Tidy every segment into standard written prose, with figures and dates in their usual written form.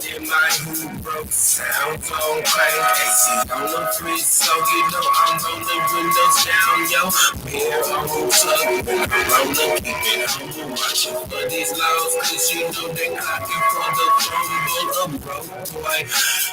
In my hood, broke sounds on crank. AC on the fridge, so you know I'm rolling windows down, yo. Beer on tuck, rolling, keep it humble, watching for these laws, cause you know they clocking for the crumble of broke boy.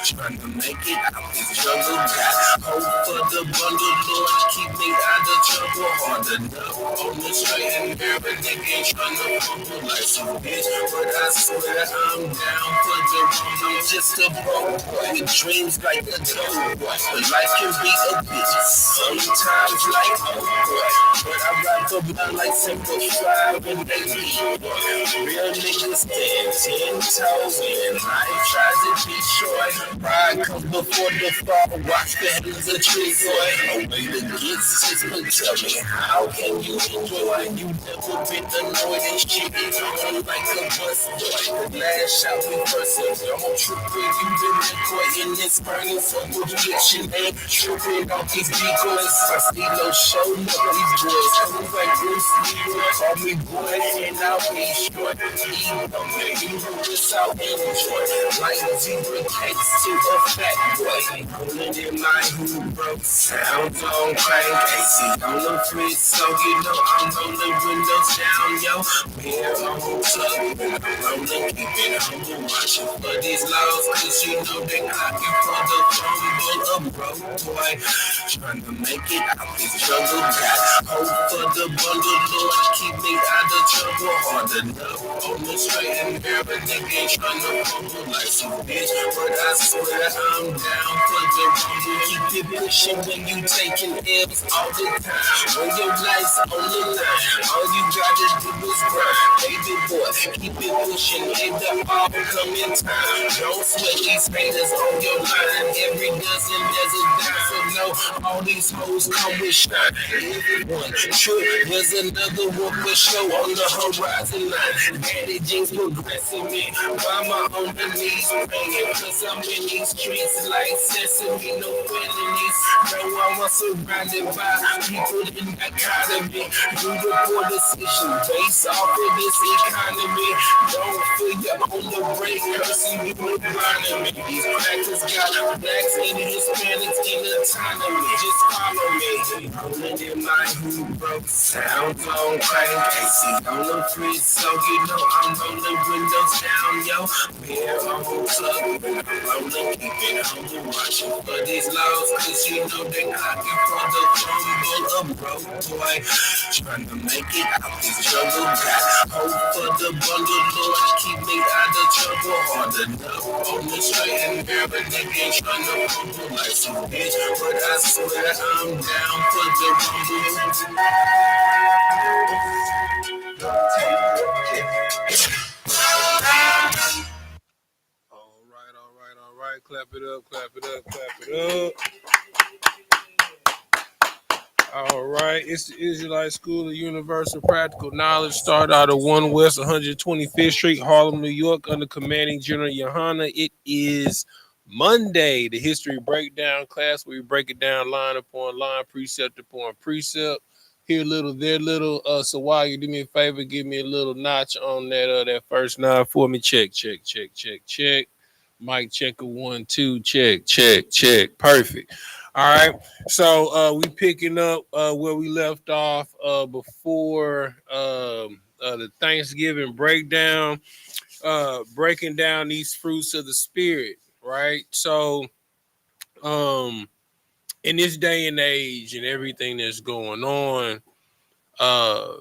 Trying to make it out this jungle, got hope for the bundle, Lord, keep me out of trouble. Hard enough on the straight and narrow, nigga ain't trying to fumble like some bitch, but I swear I'm down for the I'm just a broke boy with dreams like a dope boy. But life can be a bitch, sometimes like oh boy. But I rock the blood like Simple 5 and they be real niggas stand 10 toes and life tries to destroy. Pride comes before the fall, watch the heavens a tree boy. A way to get six, but tell me how can you enjoy when you never been annoyed and shit is on like a bus boy. The last shot we first I'm on trip with you, been recording this burning so much fiction and tripping off these decoys. I see no show, none of these boys. Come like Bruce Lee, call me boy, and I'll be short. You know this out and enjoy. Like zebra cakes to a fat boy. Pulling in my hood, bro. Sounds on crank. AC on the fridge, so you know I'm rolling windows down, yo. Beer on tuck, rolling, keep it humble, watching for these laws, cause you know they clocking for the crumble of broke boy. Trying to make it out this jungle, got hope for the bundle, Lord, keep me out of trouble. Hard enough on the straight and narrow, nigga ain't trying to fumble like some bitch, but I swear I'm down for the rumble. Keep it pushing when you taking L's all the time. When your life's on the line, all you gotta do is grind. Baby boy, keep it pushing, and the all coming time. Don't sweat these haters on your line. Every dozen there's a dime. So no, all these hoes come with shine. Everyone true, there's another one for show on the horizon line. Daddy jeans progressing me. Mama on the knees praying, cause I'm in these streets like sesame, no enemies. No, I was surrounded by people in dichotomy. Do the poor decision based off of this economy. Don't feel you on the break, cursing you with blinding me. These crackers got blacks and Hispanics in autonomy. Just follow me. Rolling in my hood, bro. Sounds on crank. AC on the fridge, so you know I'm rolling windows down, yo. Beer on tuck, rolling, keep it humble, watching for these laws, cause you know they clocking for the crumble of broke boy. Trying to make it out this jungle, got hope for the bundle, Lord, keep me out of trouble. Hard enough on the straight and narrow, nigga ain't trying to fumble like some bitch, but I swear I'm down for the rumble. All right. Clap it up, clap it up, clap it up. All right. It's the Israelite School of Universal Practical Knowledge. Start out of 1 West 125th Street, Harlem, New York, under commanding General YAHANNA. It is Monday, the history breakdown class, where we break it down line upon line, precept upon precept. Here little, there little. So while you do me a favor, give me a little notch on that first nine for me. Check. Mic check a 1 2 check. Perfect. All right. So we picking up where we left off before the Thanksgiving breakdown, breaking down these fruits of the spirit, right? So in this day and age and everything that's going on, uh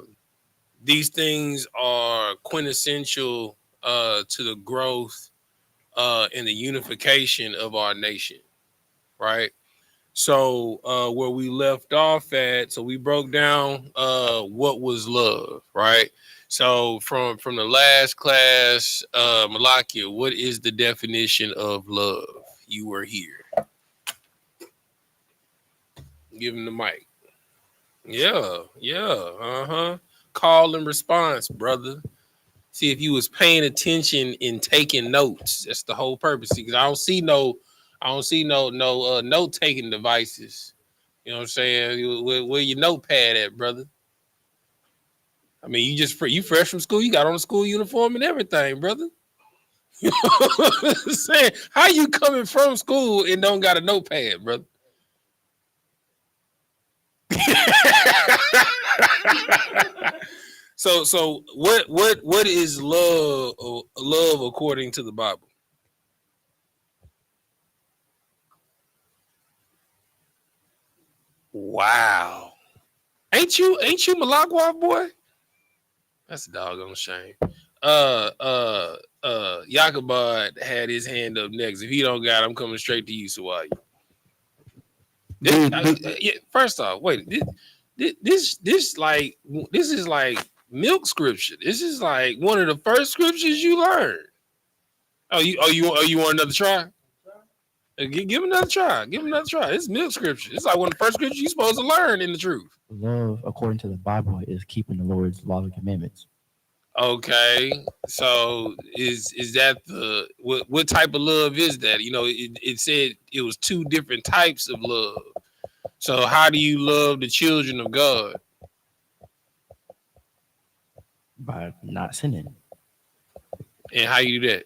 these things are quintessential to the growth and the unification of our nation, right? So where we left off at, so we broke down what was love, right? So from the last class, Malakia, what is the definition of love? You were here. Give him the mic. Yeah, call and response, brother. See if you was paying attention and taking notes. That's the whole purpose. Because I don't see no note taking devices. You know what I'm saying? Where your notepad at, brother? I mean, you fresh from school. You got on a school uniform and everything, brother. You know what I'm saying? How you coming from school and don't got a notepad, brother? So what is love according to the Bible? Wow. Ain't you Malakwa boy? That's a doggone shame. Yakubad had his hand up next. If he don't got, I'm coming straight to you, Sawai. First off, wait. This is like milk scripture. This is like one of the first scriptures you learn. You want another try? Give him another try. Give him another try. It's milk scripture. It's like one of the first scriptures you're supposed to learn in the truth. Love, according to the Bible, is keeping the Lord's laws and commandments. Okay, so is that the what type of love is that? You know, it said it was two different types of love. So how do you love the children of God? By not sinning. And how you do that?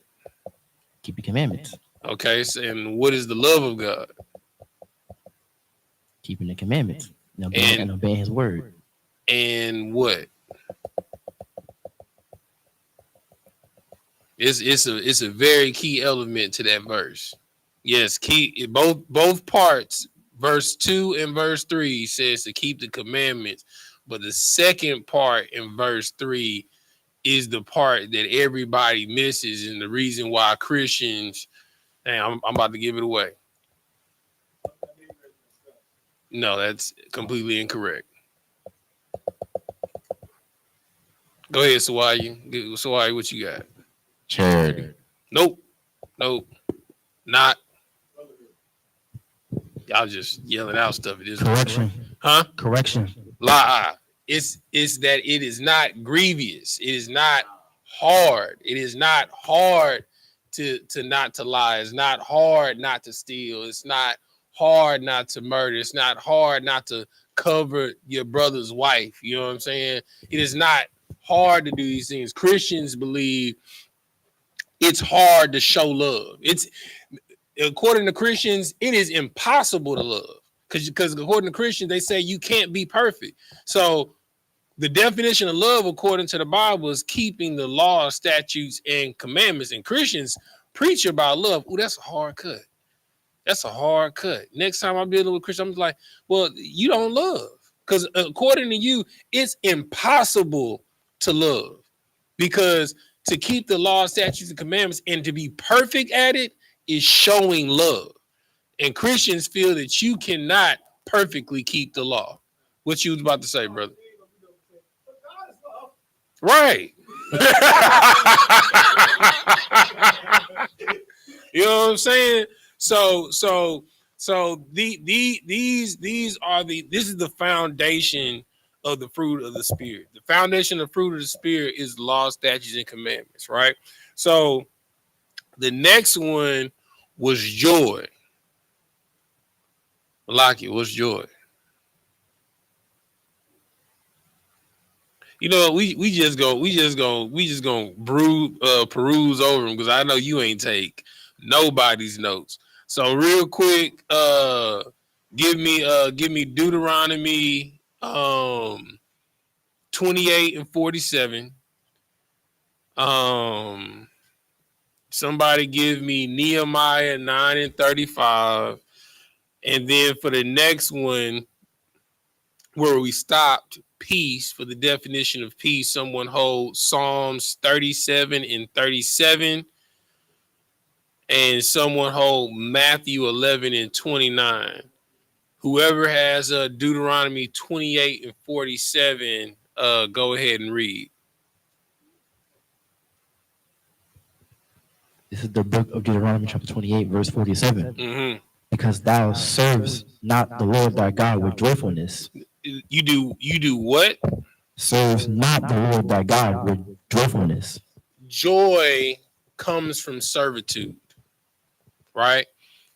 Keep the commandments. Okay, so, and what is the love of God? Keeping the commandments and obeying His word. And what? It's a very key element to that verse. Yes, key both parts. Verse 2 and verse 3 says to keep the commandments, but the second part in verse 3 is the part that everybody misses, and the reason why Christians. I'm about to give it away. No, that's completely incorrect. Go ahead, Sawai. Sawai, what you got? Charity. Nope. Not. Y'all just yelling out stuff at this correction. Point, huh? Correction. Lie. It's that it is not grievous. It is not hard. It is not hard to not to lie. It's not hard not to steal. It's not hard not to murder. It's not hard not to cover your brother's wife. You know what I'm saying? It is not hard to do these things. Christians believe it's hard to show love. It's according to Christians, it is impossible to love because according to Christians, they say you can't be perfect. So the definition of love, according to the Bible, is keeping the law, statutes, and commandments. And Christians preach about love. Oh, that's a hard cut. That's a hard cut. Next time I'm dealing with Christians, I'm like, well, you don't love. Because according to you, it's impossible to love. Because to keep the law, statutes, and commandments and to be perfect at it is showing love. And Christians feel that you cannot perfectly keep the law. What you was about to say, brother? Right. You know what I'm saying? So this is the foundation of the fruit of the Spirit. The foundation of the fruit of the Spirit is law, statutes, and commandments, right? So the next one was joy. Malaki, what's joy? You know, we just gonna peruse over them because I know you ain't take nobody's notes. So real quick, give me Deuteronomy 28 and 47. Somebody give me Nehemiah 9 and 35. And then for the next one, where we stopped, peace, for the definition of peace, someone hold Psalms 37 and 37. And someone hold Matthew 11 and 29. Whoever has Deuteronomy 28 and 47, go ahead and read. This is the book of Deuteronomy chapter 28, verse 47. Mm-hmm. Because thou servest not the Lord thy God with joyfulness. You do what? Serves not the Lord thy God with joyfulness. joy comes from servitude, right?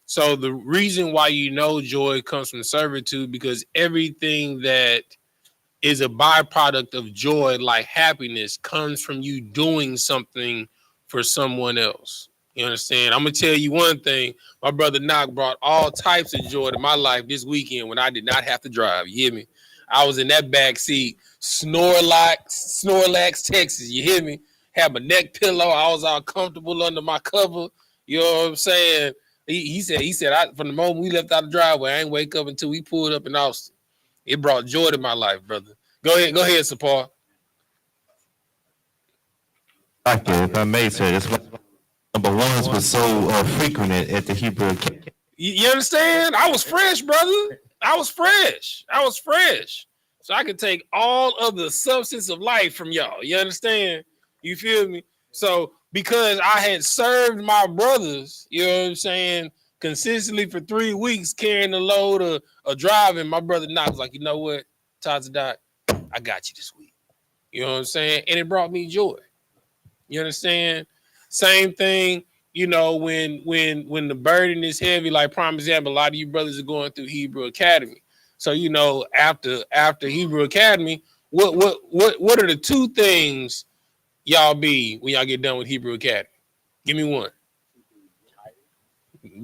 So the reason why you know joy comes from servitude, because everything that is a byproduct of joy, like happiness, comes from you doing something for someone else. You understand? I'm gonna tell you one thing. My brother Knock brought all types of joy to my life this weekend when I did not have to drive. You hear me? I was in that back seat, Snorlax, Texas. You hear me? Had my neck pillow. I was all comfortable under my cover. You know what I'm saying? He said, from the moment we left out the driveway, I ain't wake up until we pulled up in Austin. It brought joy to my life, brother. Go ahead, Sapar. Okay, if I may, sir, that's why number ones was so frequent at the Hebrew Academy. You understand? I was fresh, brother. I was fresh. So I could take all of the substance of life from y'all. You understand? You feel me? So because I had served my brothers, you know what I'm saying, consistently for 3 weeks, carrying the load of driving, my brother Knox was like, you know what, Tazadat, I got you this week. You know what I'm saying? And it brought me joy. You understand? Same thing, you know, when the burden is heavy, like prime example, a lot of you brothers are going through Hebrew Academy. So, you know, after Hebrew Academy, what are the two things y'all be when y'all get done with Hebrew Academy? Give me one.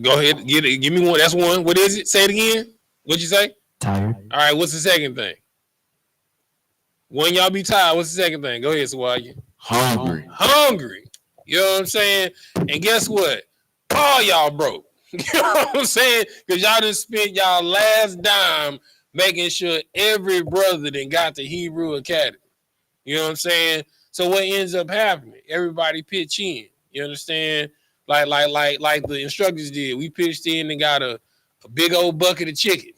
Go ahead, get it. Give me one. That's one. What is it? Say it again. What'd you say? Tired. All right. What's the second thing? When y'all be tired, what's the second thing? Go ahead, Sawaya. Hungry. You know what I'm saying? And guess what? All y'all broke. You know what I'm saying? Because y'all done spent y'all last dime making sure every brother that got the Hebrew Academy. You know what I'm saying? So what ends up happening? Everybody pitch in. You understand? Like the instructors did. We pitched in and got a big old bucket of chicken.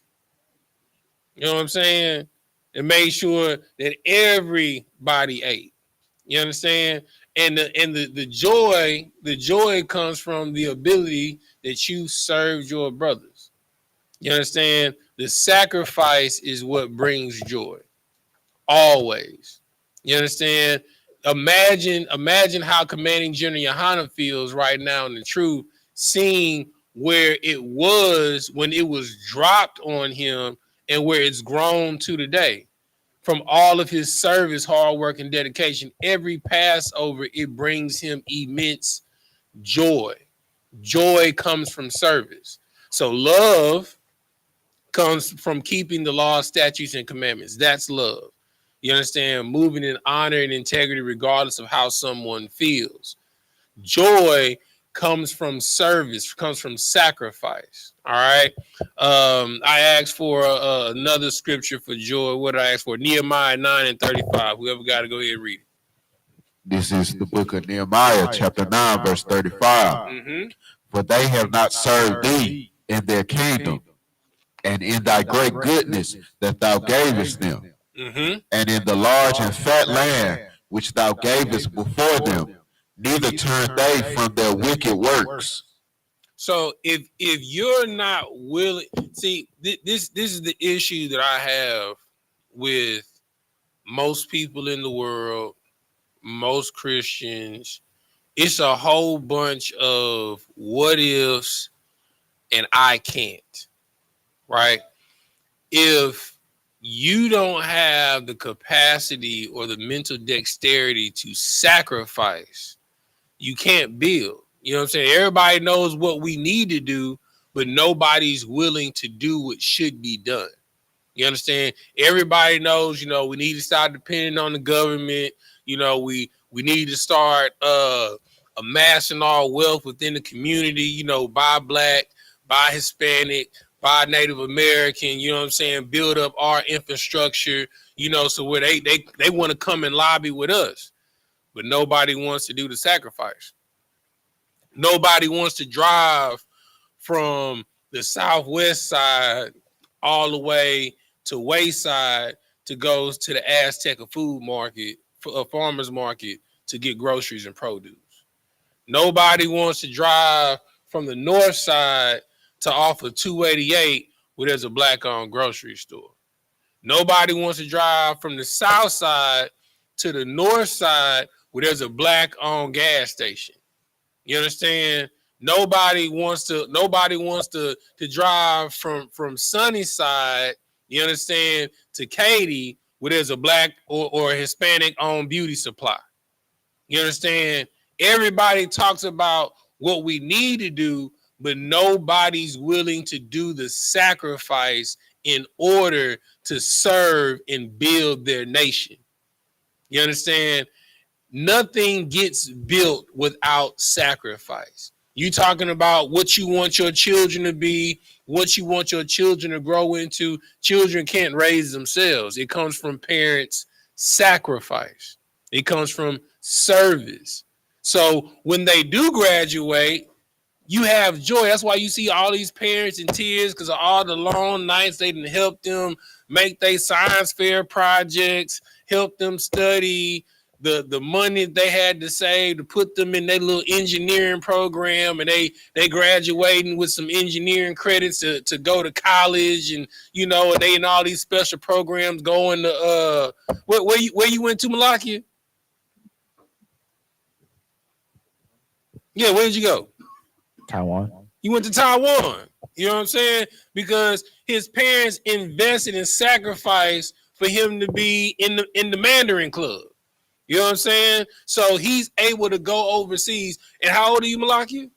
You know what I'm saying? And made sure that everybody ate. You understand? And the joy comes from the ability that you served your brothers. You understand? The sacrifice is what brings joy. Always. You understand? Imagine how Commanding General YAHANNA feels right now in the truth, seeing where it was when it was dropped on him and where it's grown to today. From all of his service, hard work, and dedication, every Passover, it brings him immense joy. Joy comes from service. So love comes from keeping the law, statutes, and commandments. That's love. You understand? Moving in honor and integrity regardless of how someone feels. Joy comes from service, comes from sacrifice. All right. I asked for another scripture for joy. What did I ask for? Nehemiah 9:35. Whoever got to go ahead and read it. This is the book of Nehemiah, chapter 9, verse 35. Mm-hmm. For they have not served thee in their kingdom, and in thy great goodness that thou gavest them, Mm-hmm. and in the large and fat land which thou gavest before them, neither turned they from their wicked works. So if you're not willing, see, this is the issue that I have with most people in the world, most Christians. It's a whole bunch of what ifs and I can't, right? If you don't have the capacity or the mental dexterity to sacrifice, you can't build. You know what I'm saying? Everybody knows what we need to do, but nobody's willing to do what should be done. You understand? Everybody knows, you know, we need to start depending on the government. You know, we need to start amassing our wealth within the community, you know, buy Black, buy Hispanic, buy Native American, you know what I'm saying? Build up our infrastructure, you know, so where they want to come and lobby with us, but nobody wants to do the sacrifice. Nobody wants to drive from the southwest side all the way to Wayside to go to the Azteca food market, farmer's market, to get groceries and produce. Nobody wants to drive from the north side to off of 288 where there's a Black-owned grocery store. Nobody wants to drive from the south side to the north side where there's a black-owned gas station. You understand? Nobody wants to drive from Sunnyside, you understand, to Katy, where there's a black or a Hispanic-owned beauty supply. You understand? Everybody talks about what we need to do, but nobody's willing to do the sacrifice in order to serve and build their nation. You understand? Nothing gets built without sacrifice. You talking about what you want your children to be, what you want your children to grow into. Children can't raise themselves. It comes from parents' sacrifice. It comes from service. So when they do graduate, you have joy. That's why you see all these parents in tears, because of all the long nights they didn't help them make their science fair projects, help them study, the money they had to save to put them in their little engineering program, and they graduating with some engineering credits to go to college, and and they in all these special programs going to where you went to, Malakia? Yeah, where did you go? Taiwan. You went to Taiwan. You know what I'm saying? Because his parents invested and sacrificed for him to be in the Mandarin Club. You know what I'm saying? So he's able to go overseas. And how old are you, Malakia?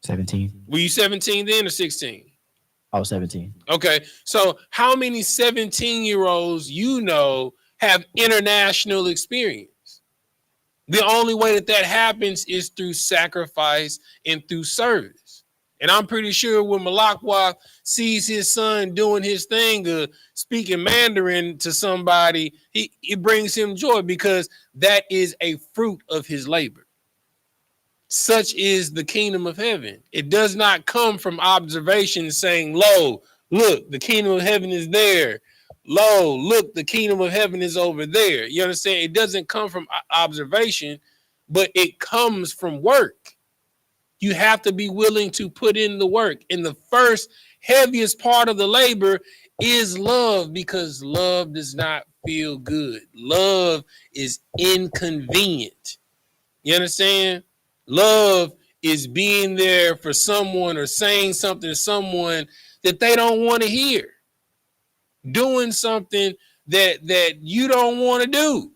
17. Were you 17 then or 16? I was 17. Okay. So how many 17-year-olds have international experience? The only way that happens is through sacrifice and through service. And I'm pretty sure when Malakwa sees his son doing his thing, speaking Mandarin to somebody, it brings him joy, because that is a fruit of his labor. Such is the kingdom of heaven. It does not come from observation saying, lo, look, the kingdom of heaven is there. Lo, look, the kingdom of heaven is over there. You understand? It doesn't come from observation, but it comes from work. You have to be willing to put in the work. And the first heaviest part of the labor is love, because love does not feel good. Love is inconvenient. You understand? Love is being there for someone or saying something to someone that they don't want to hear. Doing something that you don't want to do.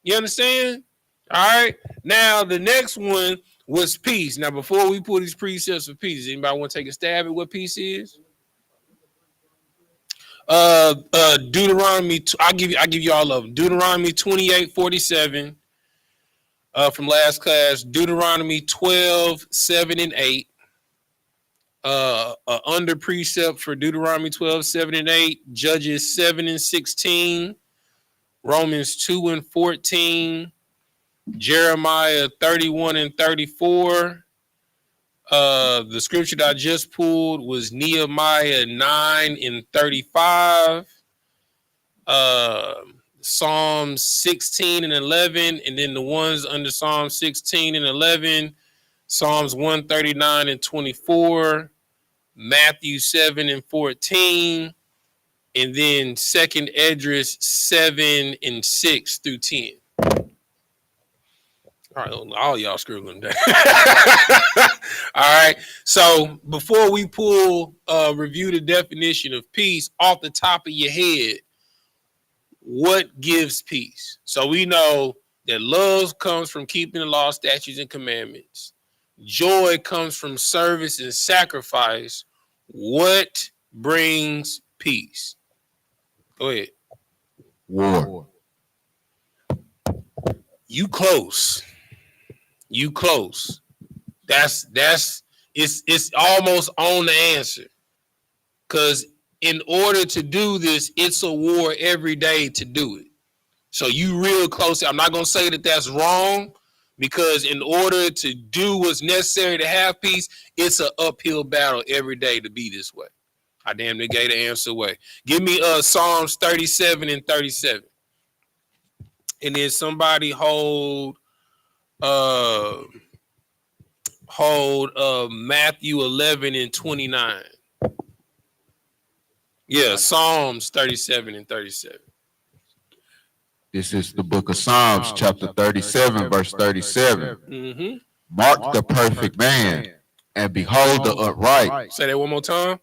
You understand? All right. Now, the next one was peace. Now, before we put these precepts for peace, anybody want to take a stab at what peace is? Deuteronomy. I'll give you all of them. Deuteronomy 28:47 from last class. Deuteronomy 12:7 and 8. Under precept for Deuteronomy 12:7 and 8. Judges 7 and 16. Romans 2 and 14. Jeremiah 31 and 34. The scripture that I just pulled was Nehemiah 9 and 35. Psalm 16 and 11. And then the ones under Psalm 16 and 11, Psalms 139 and 24, Matthew 7 and 14, and then 2nd Esdras 7 and 6 through 10. All y'all scribbling down. All right. So before we review the definition of peace off the top of your head, what gives peace? So we know that love comes from keeping the law, statutes, and commandments. Joy comes from service and sacrifice. What brings peace? Go ahead. War. You close. It's almost on the answer. Because in order to do this, it's a war every day to do it. So you real close. I'm not going to say that that's wrong, because in order to do what's necessary to have peace, it's an uphill battle every day to be this way. I damn near gave the answer away. Give me Psalms 37 and 37. And then somebody hold Matthew 11 and 29. Yeah, Psalms 37 and 37. This is the book of Psalms, chapter 37, verse 37. Mm-hmm. Mark the perfect man, and behold the upright. Say that one more time.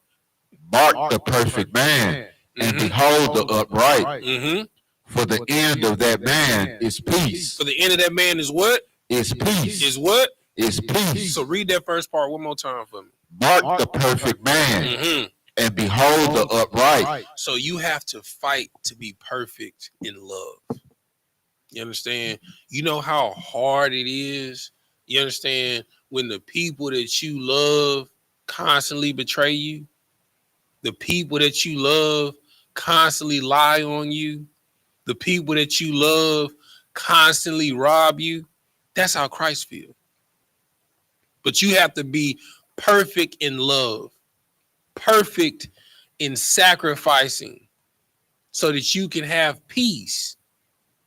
Mark the perfect man, and behold the upright. Mm-hmm. For the end of that man is peace. For the end of that man is what? Is peace. Is what? Is peace. So read that first part one more time for me. Mark the perfect man, and behold the upright. So you have to fight to be perfect in love. You understand? You know how hard it is. You understand when the people that you love constantly betray you, the people that you love constantly lie on you, the people that you love constantly rob you. That's how Christ feels. But you have to be perfect in love, perfect in sacrificing so that you can have peace.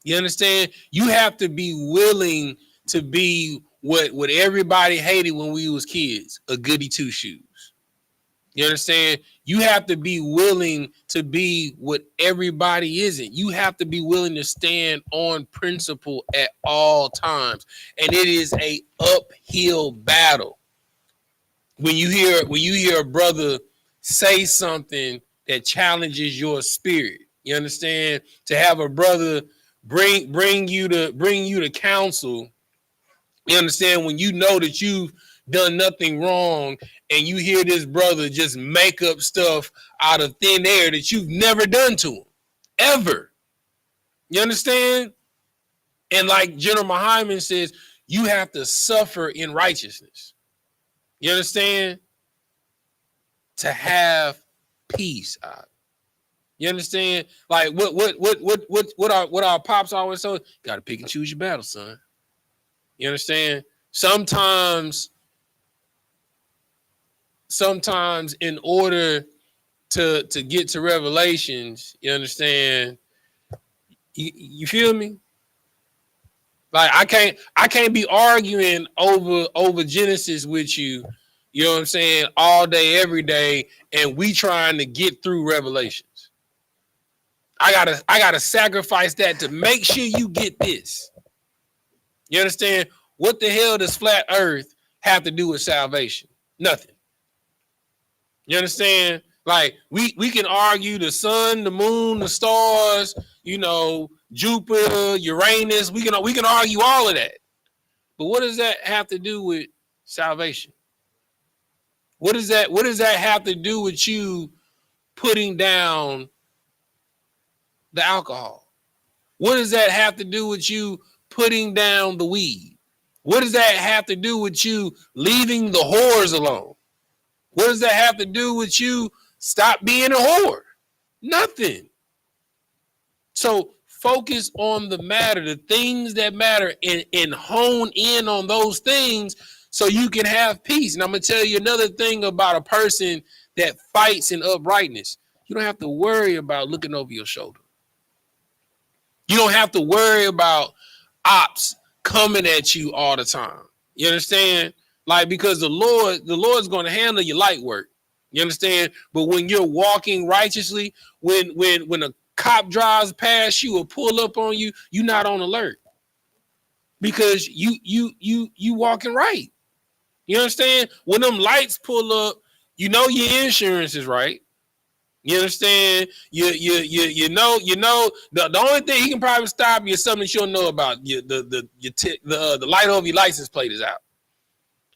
You understand? You have to be willing to be what everybody hated when we was kids, a goody two shoes. You understand? You have to be willing to be what everybody isn't. You have to be willing to stand on principle at all times. And it is a uphill battle. When you hear a brother say something that challenges your spirit, you understand? To have a brother bring you to counsel, you understand? When you know that you've done nothing wrong, and you hear this brother just make up stuff out of thin air that you've never done to him, ever. You understand? And like General Muhammad says, you have to suffer in righteousness. You understand? To have peace. You understand? Like what our pops always say, gotta pick and choose your battle, son. You understand? Sometimes in order to get to revelations, you understand, you feel me? Like I can't be arguing over Genesis with you, you know what I'm saying, all day, every day, and we trying to get through Revelations. I gotta sacrifice that to make sure you get this. You understand? What the hell does flat earth have to do with salvation? Nothing. You understand? Like we can argue the sun, the moon, the stars, you know, Jupiter, Uranus. We can argue all of that. But what does that have to do with salvation? What does that have to do with you putting down the alcohol? What does that have to do with you putting down the weed? What does that have to do with you leaving the whores alone? What does that have to do with you stop being a whore? Nothing. So focus on the matter, the things that matter, and hone in on those things so you can have peace. And I'm going to tell you another thing about a person that fights in uprightness. You don't have to worry about looking over your shoulder. You don't have to worry about ops coming at you all the time. You understand? Like, because the Lord's going to handle your light work. You understand? But when you're walking righteously, when a cop drives past you or pull up on you, you're not on alert because you walking right. You understand? When them lights pull up, you know your insurance is right. You understand? You know the only thing he can probably stop you is something you don't know about. The light over your license plate is out.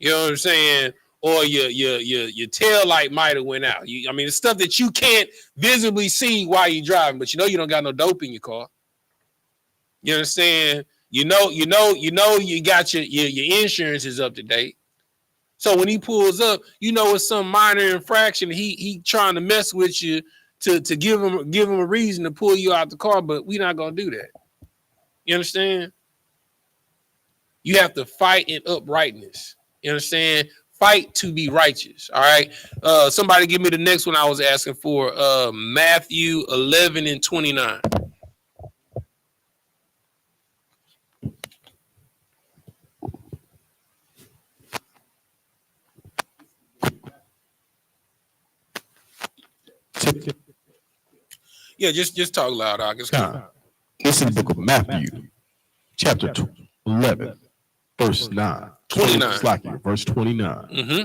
You know what I'm saying? Or your tail light might have went out. I mean, it's stuff that you can't visibly see while you're driving, but you know you don't got no dope in your car. You understand? You know you got your insurance is up to date. So when he pulls up, you know it's some minor infraction. He trying to mess with you to give him a reason to pull you out the car, but we're not gonna do that. You understand? You have to fight in uprightness. You understand? Fight to be righteous. All right. Somebody give me the next one I was asking for. Matthew 11:29. Yeah, just talk loud, August. It's in the book of Matthew, chapter 11, verse 9. 29. Verse 29. Mm-hmm.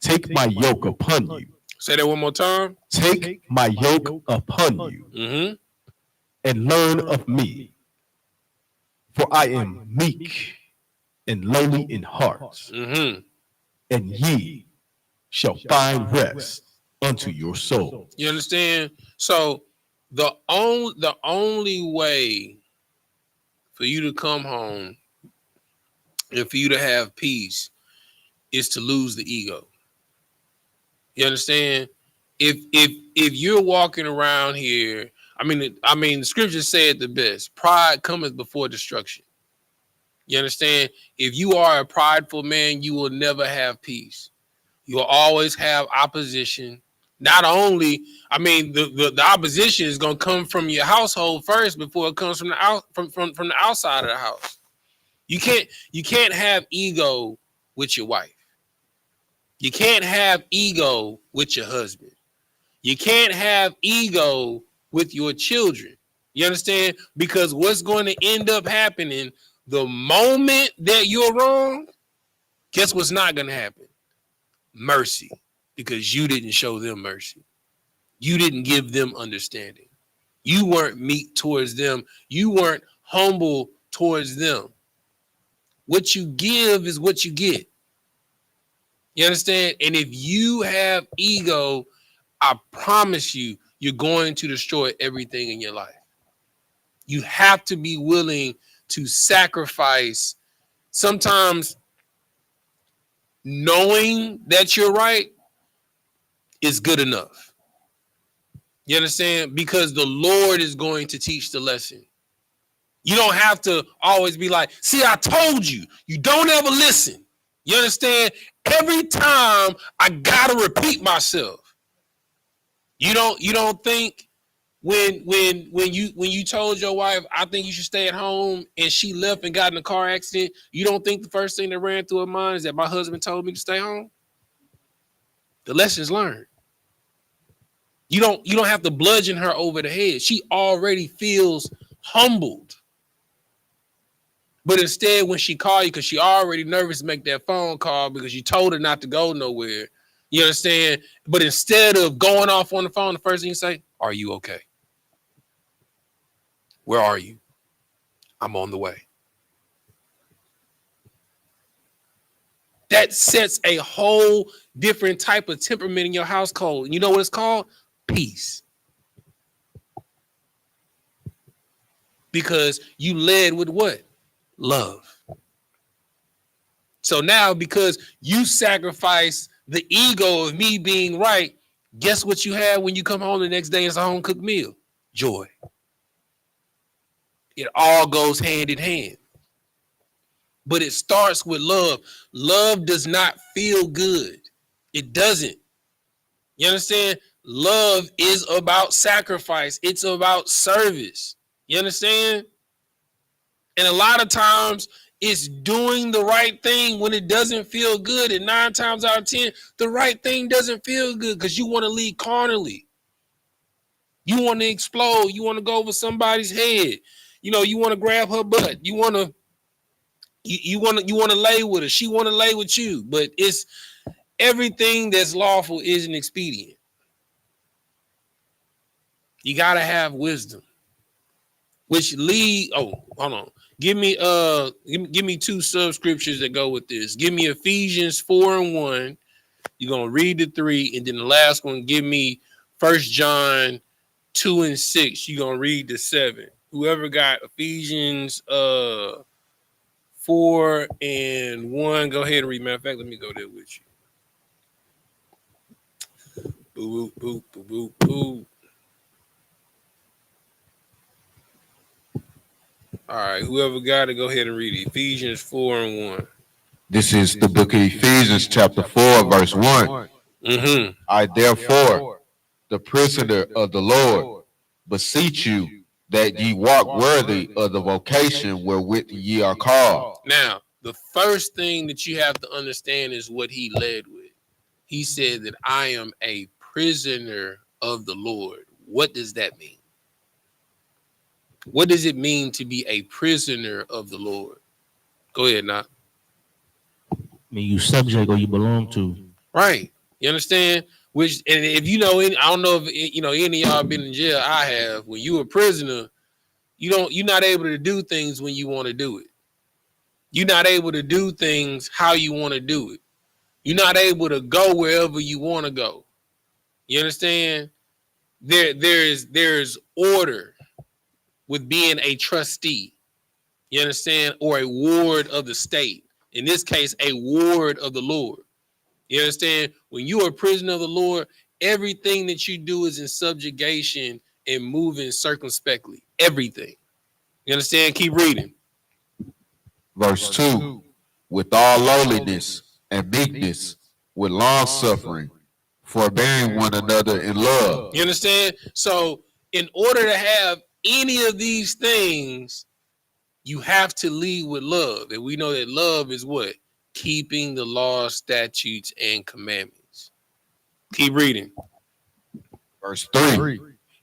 Take my yoke upon you. Say that one more time. Take my yoke upon you Mm-hmm. and learn of me, for I am meek and lowly in heart, Mm-hmm. and ye shall find rest unto your soul. You understand? So the only way for you to come home and for you to have peace is to lose the ego. You understand? If you're walking around here, I mean the scriptures say it the best. Pride cometh before destruction. You understand? If you are a prideful man, you will never have peace. You'll always have opposition. Not only, I mean, the opposition is gonna come from your household first before it comes from the outside of the house. You can't have ego with your wife. You can't have ego with your husband. You can't have ego with your children. You understand? Because what's going to end up happening the moment that you're wrong, guess what's not going to happen? Mercy. Because you didn't show them mercy. You didn't give them understanding. You weren't meek towards them. You weren't humble towards them. What you give is what you get. You understand? And if you have ego, I promise you, you're going to destroy everything in your life. You have to be willing to sacrifice. Sometimes knowing that you're right is good enough. You understand? Because the Lord is going to teach the lesson. You don't have to always be like, see, I told you. You don't ever listen. You understand? Every time I gotta repeat myself. You don't think when you told your wife, I think you should stay at home, and she left and got in a car accident, you don't think the first thing that ran through her mind is that my husband told me to stay home? The lesson's learned. You don't have to bludgeon her over the head. She already feels humbled. But instead, when she called you, because she already nervous to make that phone call because you told her not to go nowhere, you understand? But instead of going off on the phone, the first thing you say, are you okay? Where are you? I'm on the way. That sets a whole different type of temperament in your household. You know what it's called? Peace. Because you led with what? Love. So now, because you sacrifice the ego of me being right, guess what you have when you come home the next day and it's a home cooked meal? Joy. It all goes hand in hand. But it starts with love. Love does not feel good. It doesn't. You understand? Love is about sacrifice. It's about service. You understand? And a lot of times it's doing the right thing when it doesn't feel good. And 9 times out of 10, the right thing doesn't feel good because you want to lead carnally. You want to explode. You want to go over somebody's head. You know, you want to grab her butt. You want to lay with her. She want to lay with you. But it's everything that's lawful isn't expedient. You got to have wisdom. Which lead, hold on. Give me 2 sub-scriptures that go with this. Give me Ephesians 4:1. You're gonna read the 3, and then the last one, give me 1 John 2:6. You're gonna read the 7. Whoever got Ephesians 4:1, go ahead and read. Matter of fact, let me go there with you. Boo, boo, boo, boo, boo. All right, whoever got it, go ahead and read it. Ephesians 4:1. This is the book of Ephesians, chapter 4, verse 1. Mm-hmm. I therefore, the prisoner of the Lord, beseech you that ye walk worthy of the vocation wherewith ye are called. Now, the first thing that you have to understand is what he led with. He said that I am a prisoner of the Lord. What does that mean? What does it mean to be a prisoner of the Lord? Go ahead, Knock. I mean, you subject or you belong to. Right. You understand? Which, and if you know, I don't know if any of y'all been in jail. I have. When you a prisoner, you're not able to do things when you want to do it. You're not able to do things how you want to do it. You're not able to go wherever you want to go. You understand? There's order with being a trustee. You understand? Or a ward of the state. In this case, a ward of the Lord. You understand? When you are a prisoner of the Lord, everything that you do is in subjugation and moving circumspectly. Everything. You understand? Keep reading. Verse 2, with all lowliness and meekness, with long suffering, forbearing one another in love. You understand? So, in order to have any of these things, you have to lead with love. And we know that love is what? Keeping the law, statutes, and commandments. Keep reading. Verse 3,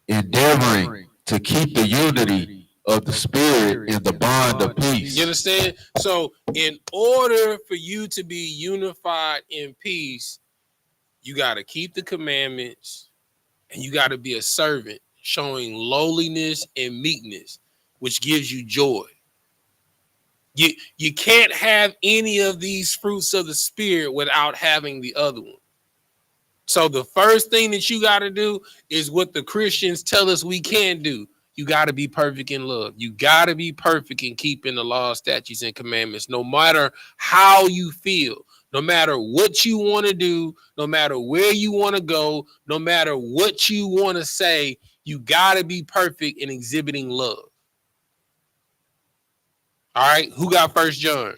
endeavoring to keep the unity of the Spirit in the bond of peace. You understand? So, in order for you to be unified in peace, you got to keep the commandments and you got to be a servant, showing lowliness and meekness, which gives you joy. You can't have any of these fruits of the Spirit without having the other one. So the first thing that you got to do is what the Christians tell us we can't do. You got to be perfect in love. You got to be perfect in keeping the law, statutes, and commandments, no matter how you feel, no matter what you want to do, no matter where you want to go, no matter what you want to say, you got to be perfect in exhibiting love. All right, who got 1 John?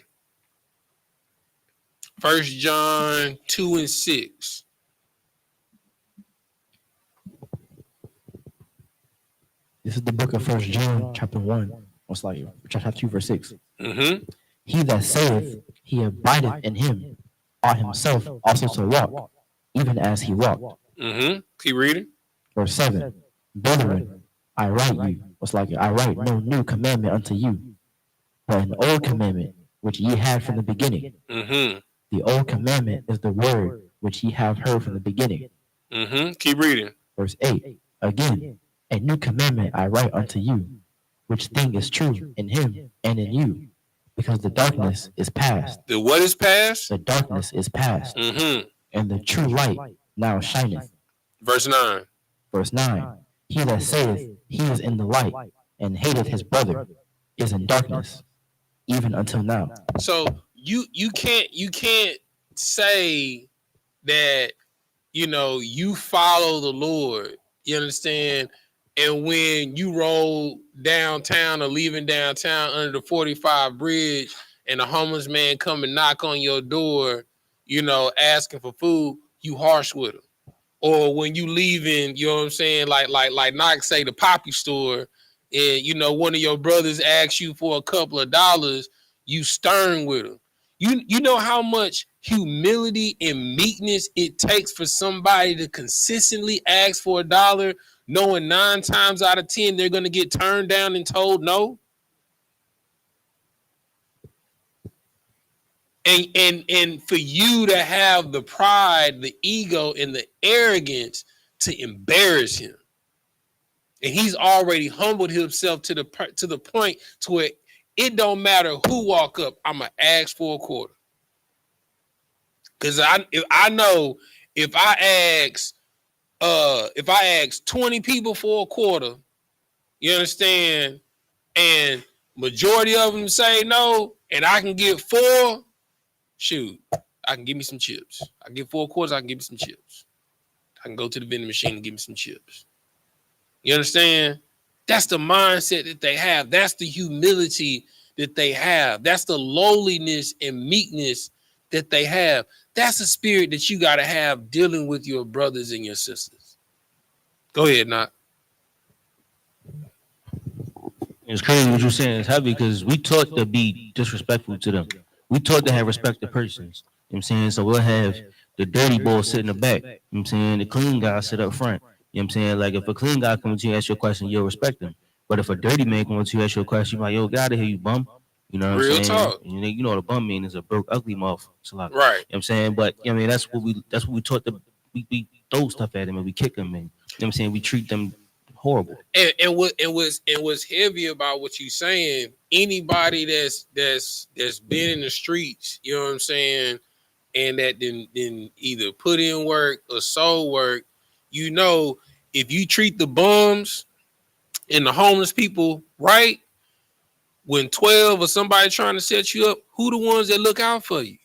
1 John 2 and 6. This is the book of 1 John, chapter 1. Most likely, chapter 2, verse 6. Mm-hmm. He that saith he abideth in him ought himself also to walk, even as he walked. Mm-hmm. Keep reading. Verse 7. Brethren, I write you, most likely, I write no new commandment unto you, but an old commandment which ye had from the beginning. Mm-hmm. The old commandment is the word which ye have heard from the beginning. Mm-hmm. Keep reading. Verse 8. Again, a new commandment I write unto you, which thing is true in him and in you, because the darkness is past. The what is past? The darkness is past, Mm-hmm. and the true light now shineth. Verse 9. Verse 9. He that saith he is in the light and hateth his brother is in darkness, even until now. So you can't say that you follow the Lord. You understand? And when you roll downtown or leaving downtown under the 45 bridge and a homeless man come and knock on your door, asking for food, you harsh with him. Or when you leaving, you know what I'm saying, like Knox say the Poppy store, and one of your brothers asks you for a couple of dollars, you stern with him. You know how much humility and meekness it takes for somebody to consistently ask for $1, knowing 9 times out of 10 they're going to get turned down and told no. And for you to have the pride, the ego, and the arrogance to embarrass him, and he's already humbled himself to the point to where it don't matter who walk up, I'm gonna ask for a quarter. Because I know if I ask 20 people for a quarter, you understand, and majority of them say no, and I can get 4, shoot, I can give me some chips. I get 4 quarters, I can give me some chips. I can go to the vending machine and give me some chips. You understand? That's the mindset that they have. That's the humility that they have. That's the lowliness and meekness that they have. That's the spirit that you got to have dealing with your brothers and your sisters. Go ahead, Knock. It's crazy what you're saying. It's heavy because we taught to be disrespectful to them. We taught to have respect to persons. You know what I'm saying? So we'll have the dirty boy sit in the back. You know what I'm saying? The clean guy sit up front. You know what I'm saying? Like if a clean guy comes to you and asks you a question, you'll respect him. But if a dirty man comes to you, ask you a question, you like, yo, get out of here, you bum. You know what I'm Real saying? talk. And you know what a bum mean is a broke, ugly mouth. It's a lot. Right. You know what I'm saying? But I mean, that's what we taught them. We throw stuff at them and we kick them, and you know what I'm saying? We treat them horrible. And what's heavy about what you saying, anybody that's been in the streets, you know what I'm saying, and that then either put in work or soul work, you know, if you treat the bums and the homeless people right, when 12 or somebody trying to set you up, who the ones that look out for you?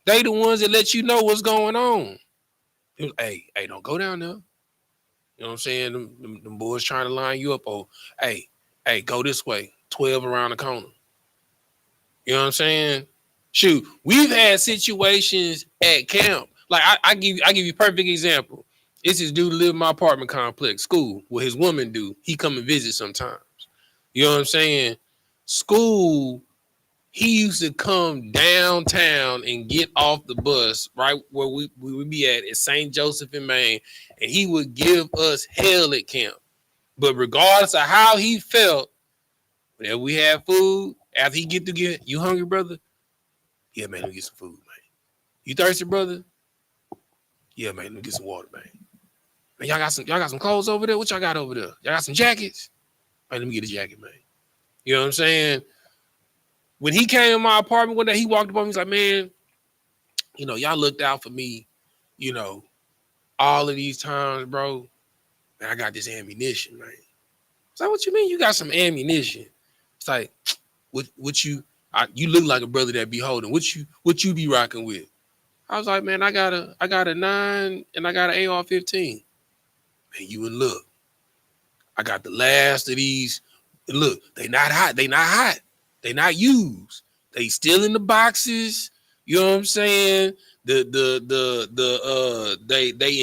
They the ones that let you know what's going on. Hey, don't go down there. You know what I'm saying? Them boys trying to line you up. Oh, hey, go this way. 12 around the corner. You know what I'm saying? Shoot, we've had situations at camp. Like I give you a perfect example. It's this dude live in my apartment complex, school. What his woman do, he come and visit sometimes. You know what I'm saying? School, he used to come downtown and get off the bus right where we would be at St. Joseph in Maine, and he would give us hell at camp. But regardless of how he felt, whenever we had food, after he get you hungry, brother? Yeah, man, let me get some food, man. You thirsty, brother? Yeah, man, let me get some water, man. Man, y'all got some clothes over there? What y'all got over there? Y'all got some jackets? Man, let me get a jacket, man. You know what I'm saying? When he came in my apartment one day, he walked up on me. He's like, man, you know, y'all looked out for me, you know, all of these times, bro. Man, I got this ammunition, man. It's like, what you mean you got some ammunition? It's like, what you look like a brother that be holding. What you be rocking with? I was like, man, I got a 9 and I got an AR-15. Man, you would look. I got the last of these. And look, they not hot. They not used. They still in the boxes. You know what I'm saying? They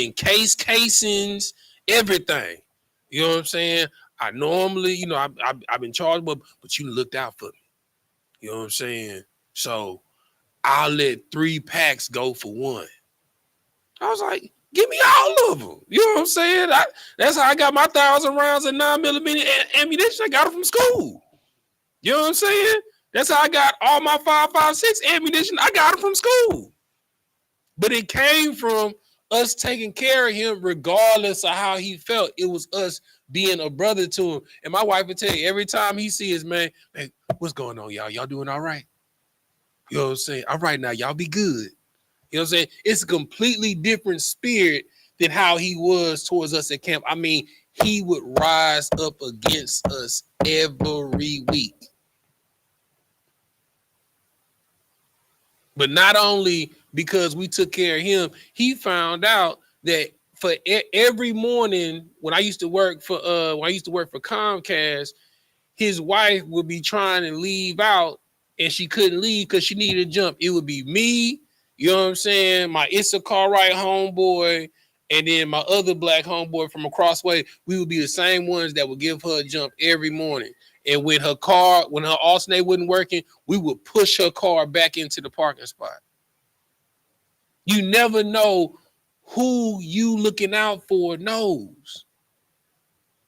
encase casings, everything. You know what I'm saying? I normally, you know, I've been charged, but you looked out for me. You know what I'm saying? So I'll let 3 packs go for 1. I was like, give me all of them. You know what I'm saying? That's how I got my 1,000 rounds of 9mm ammunition. I got it from school. You know what I'm saying? That's how I got all my 5.56 ammunition. I got it from school. But it came from us taking care of him regardless of how he felt. It was us being a brother to him. And my wife would tell you every time he sees man, hey, what's going on, y'all? Y'all doing all right? You know what I'm saying? All right now, y'all be good. You know what I'm saying? It's a completely different spirit than how he was towards us at camp. I mean, he would rise up against us every week. But not only because we took care of him, he found out that for every morning when I used to work for Comcast, his wife would be trying to leave out and she couldn't leave because she needed to jump. It would be me, you know what I'm saying, my Issacharite homeboy, and then my other black homeboy from across way. We would be the same ones that would give her a jump every morning. And when her alternate wasn't working, we would push her car back into the parking spot. You never know who you looking out for knows.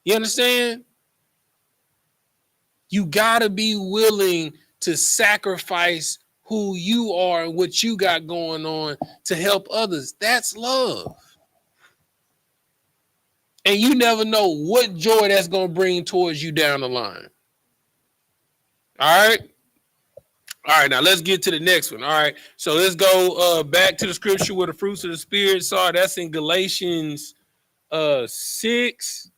You understand? You gotta be willing to sacrifice who you are and what you got going on to help others. That's love. And you never know what joy that's gonna bring towards you down the line. All right, now let's get to the next one. All right, so let's go back to the scripture where the fruits of the spirit are. That's in Galatians 6.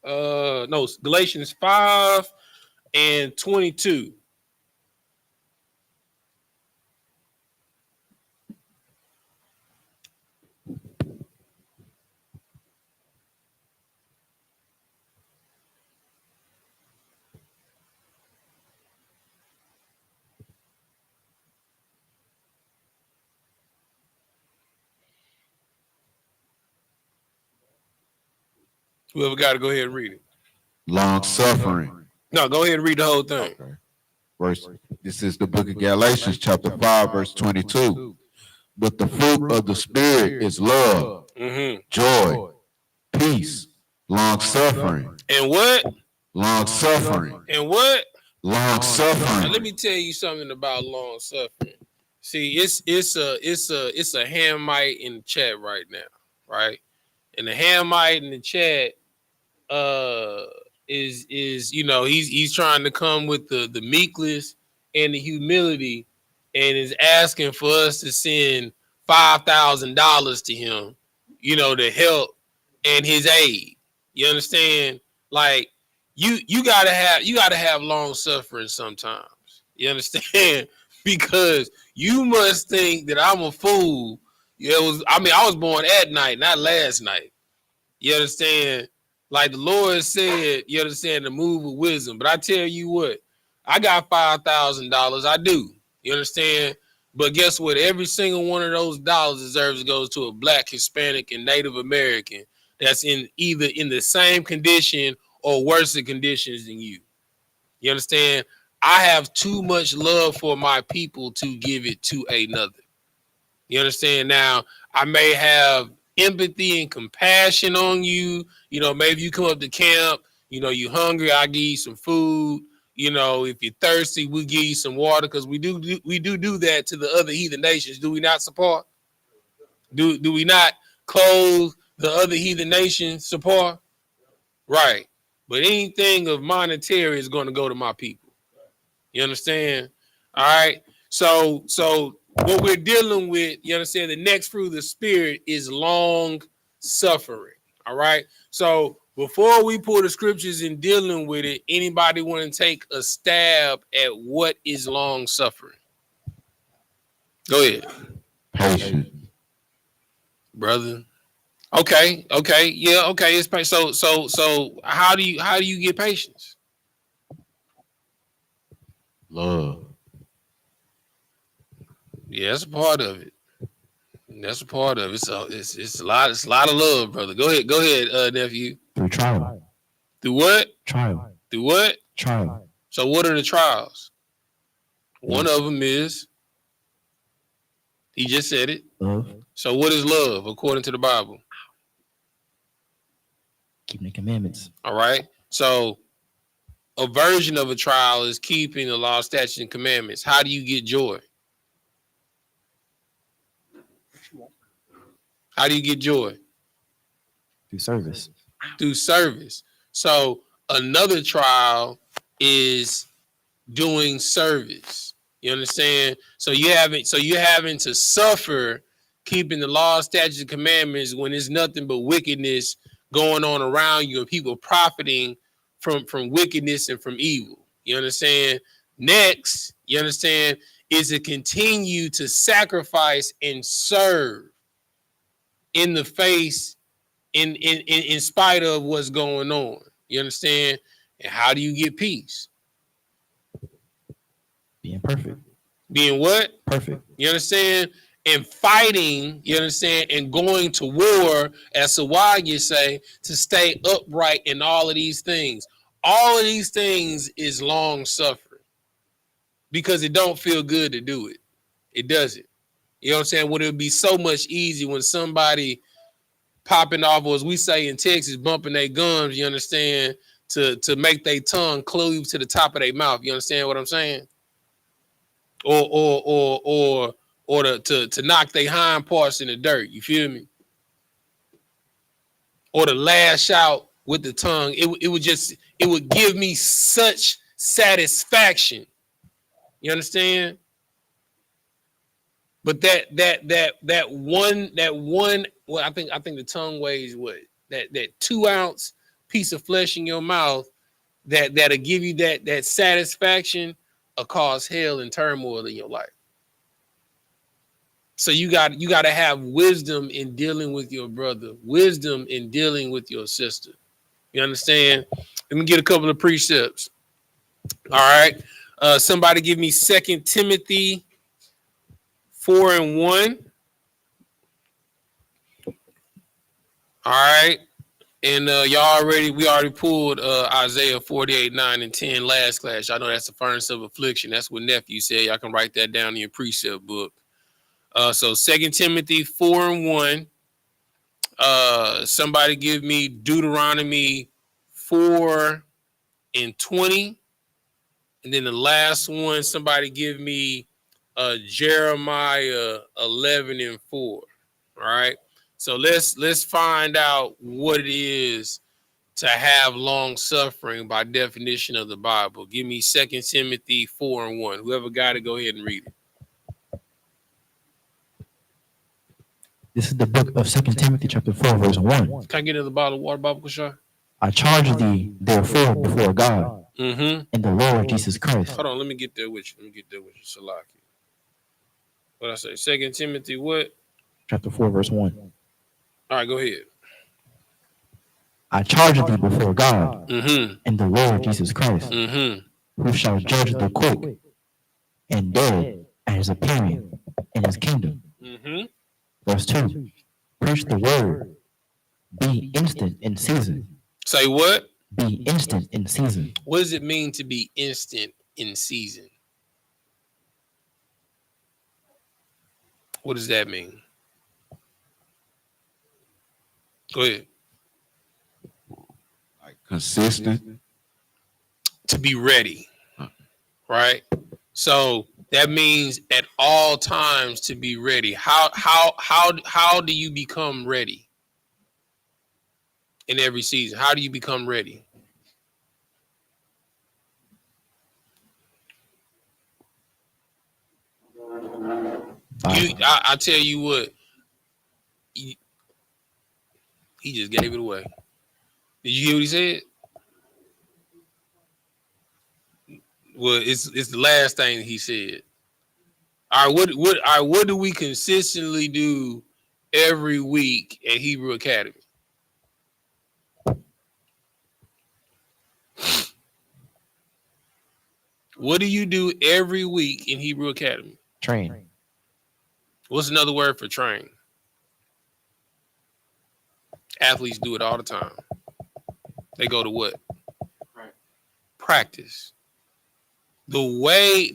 Galatians 5 and 22. Whoever got to go ahead and read it. Long suffering. No, go ahead and read the whole thing. Okay. This is the book of Galatians, chapter 5, verse 22. But the fruit of the Spirit is love, joy, peace, Long suffering. And what? Long suffering. And what? Long suffering. Now, let me tell you something about long suffering. See, it's a Hamite in the chat right now, right? And the Hamite in the chat is he's trying to come with the meekness and the humility, and is asking for us to send $5,000 to him, to help and his aid. You understand? Like you gotta have long suffering sometimes. You understand? Because you must think that I'm a fool. I was born at night, not last night. You understand? Like the Lord said, you understand, the move with wisdom. But I tell you what, I got $5,000. I do. You understand? But guess what? Every single one of those dollars deserves to go to a Black, Hispanic, and Native American that's in either in the same condition or worse conditions than you. You understand? I have too much love for my people to give it to another. You understand? Now, I may have empathy and compassion on you. Maybe you come up to camp, you hungry, I give you some food. If you're thirsty, we give you some water, because we do that to the other heathen nations. Do we not support? Do we not clothe the other heathen nations support? Right. But anything of monetary is going to go to my people. You understand? All right. So what we're dealing with, you understand, the next fruit of the spirit is long suffering. All right. So before we pull the scriptures and dealing with it, anybody want to take a stab at what is long suffering? Go ahead. Patience. Brother. Okay. Yeah, okay. It's so how do you get patience? Love. Yeah, that's a part of it. That's a part of it. So it's a lot of love, brother. Go ahead, nephew. Through trial. Through what? Trial. Through what? Trial. So what are the trials? One of them is, he just said it. Love. So what is love according to the Bible? Keeping the commandments. All right. So a version of a trial is keeping the law, statutes, and commandments. How do you get joy? How do you get joy? Through service. Through service. So another trial is doing service. You understand? So you're having to suffer keeping the law, statutes, and commandments when there's nothing but wickedness going on around you and people profiting from wickedness and from evil. You understand? Next, you understand, is to continue to sacrifice and serve in the face, in spite of what's going on. You understand? And how do you get peace? Being perfect. Being what? Perfect. You understand? And fighting, you understand, and going to war, as Sawagi say, to stay upright in all of these things. All of these things is long suffering because it don't feel good to do it. It doesn't. You know what I'm saying? Would it be so much easier when somebody popping off, or as we say in Texas, bumping their gums, you understand, to make their tongue cleave to the top of their mouth. You understand what I'm saying? Or to knock their hind parts in the dirt. You feel me? Or to lash out with the tongue. It would give me such satisfaction. You understand? But that one, well, I think the tongue weighs what? That 2 ounce piece of flesh in your mouth that'll give you that satisfaction or cause hell and turmoil in your life. So you got to have wisdom in dealing with your brother, wisdom in dealing with your sister. You understand? Let me get a couple of precepts. All right. Somebody give me 2 Timothy 4:1. All right. And we already pulled Isaiah 48:9-10 last class. Y'all know that's the furnace of affliction. That's what nephew said. Y'all can write that down in your precept book. So 2 Timothy 4:1. Somebody give me Deuteronomy 4:20. And then the last one, somebody give me Jeremiah 11:4. All right. So let's find out what it is to have long suffering by definition of the Bible. Give me 2 Timothy 4:1. Whoever got it, go ahead and read it. This is the book of 2 Timothy chapter 4, verse 1. Can I get another bottle of water, Baba Kushar? I charge thee, therefore, before God Mm-hmm. and the Lord Jesus Christ. Hold on, let me get there with you. Salaki. What I say? 2 Timothy what? Chapter 4, verse 1. All right, go ahead. I charge thee before God Mm-hmm. and the Lord Jesus Christ, Mm-hmm. who shall judge the quick and dead at his appearing in his kingdom. Mm-hmm. Verse 2. Preach the word. Be instant in season. Say what? Be instant in season. What does it mean to be instant in season? What does that mean? Go ahead. Like consistent. To be ready, right? So that means at all times to be ready. How do you become ready in every season? How do you become ready? I tell you what, he just gave it away. Did you hear what he said? Well, it's the last thing he said. All right, what do we consistently do every week at Hebrew Academy? What do you do every week in Hebrew Academy? Train. What's another word for train? Athletes do it all the time. They go to what? Practice. The way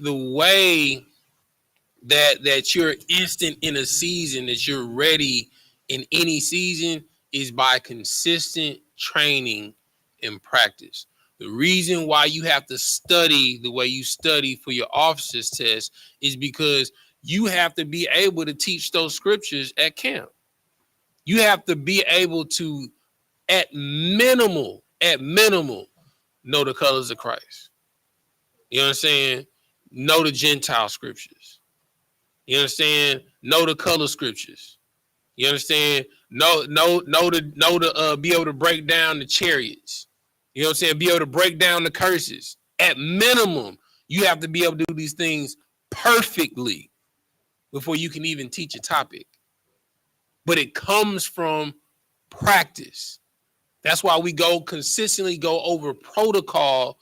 that you're instant in a season, that you're ready in any season, is by consistent training and practice. The reason why you have to study the way you study for your officer's test is because you have to be able to teach those scriptures at camp. You have to be able to, at minimal, know the colors of Christ. You know what I'm saying? Know the Gentile scriptures. You understand? Know the color scriptures. You understand? Know to be able to break down the chariots. You know what I'm saying? Be able to break down the curses. At minimum, you have to be able to do these things perfectly before you can even teach a topic. But it comes from practice. That's why we consistently go over protocol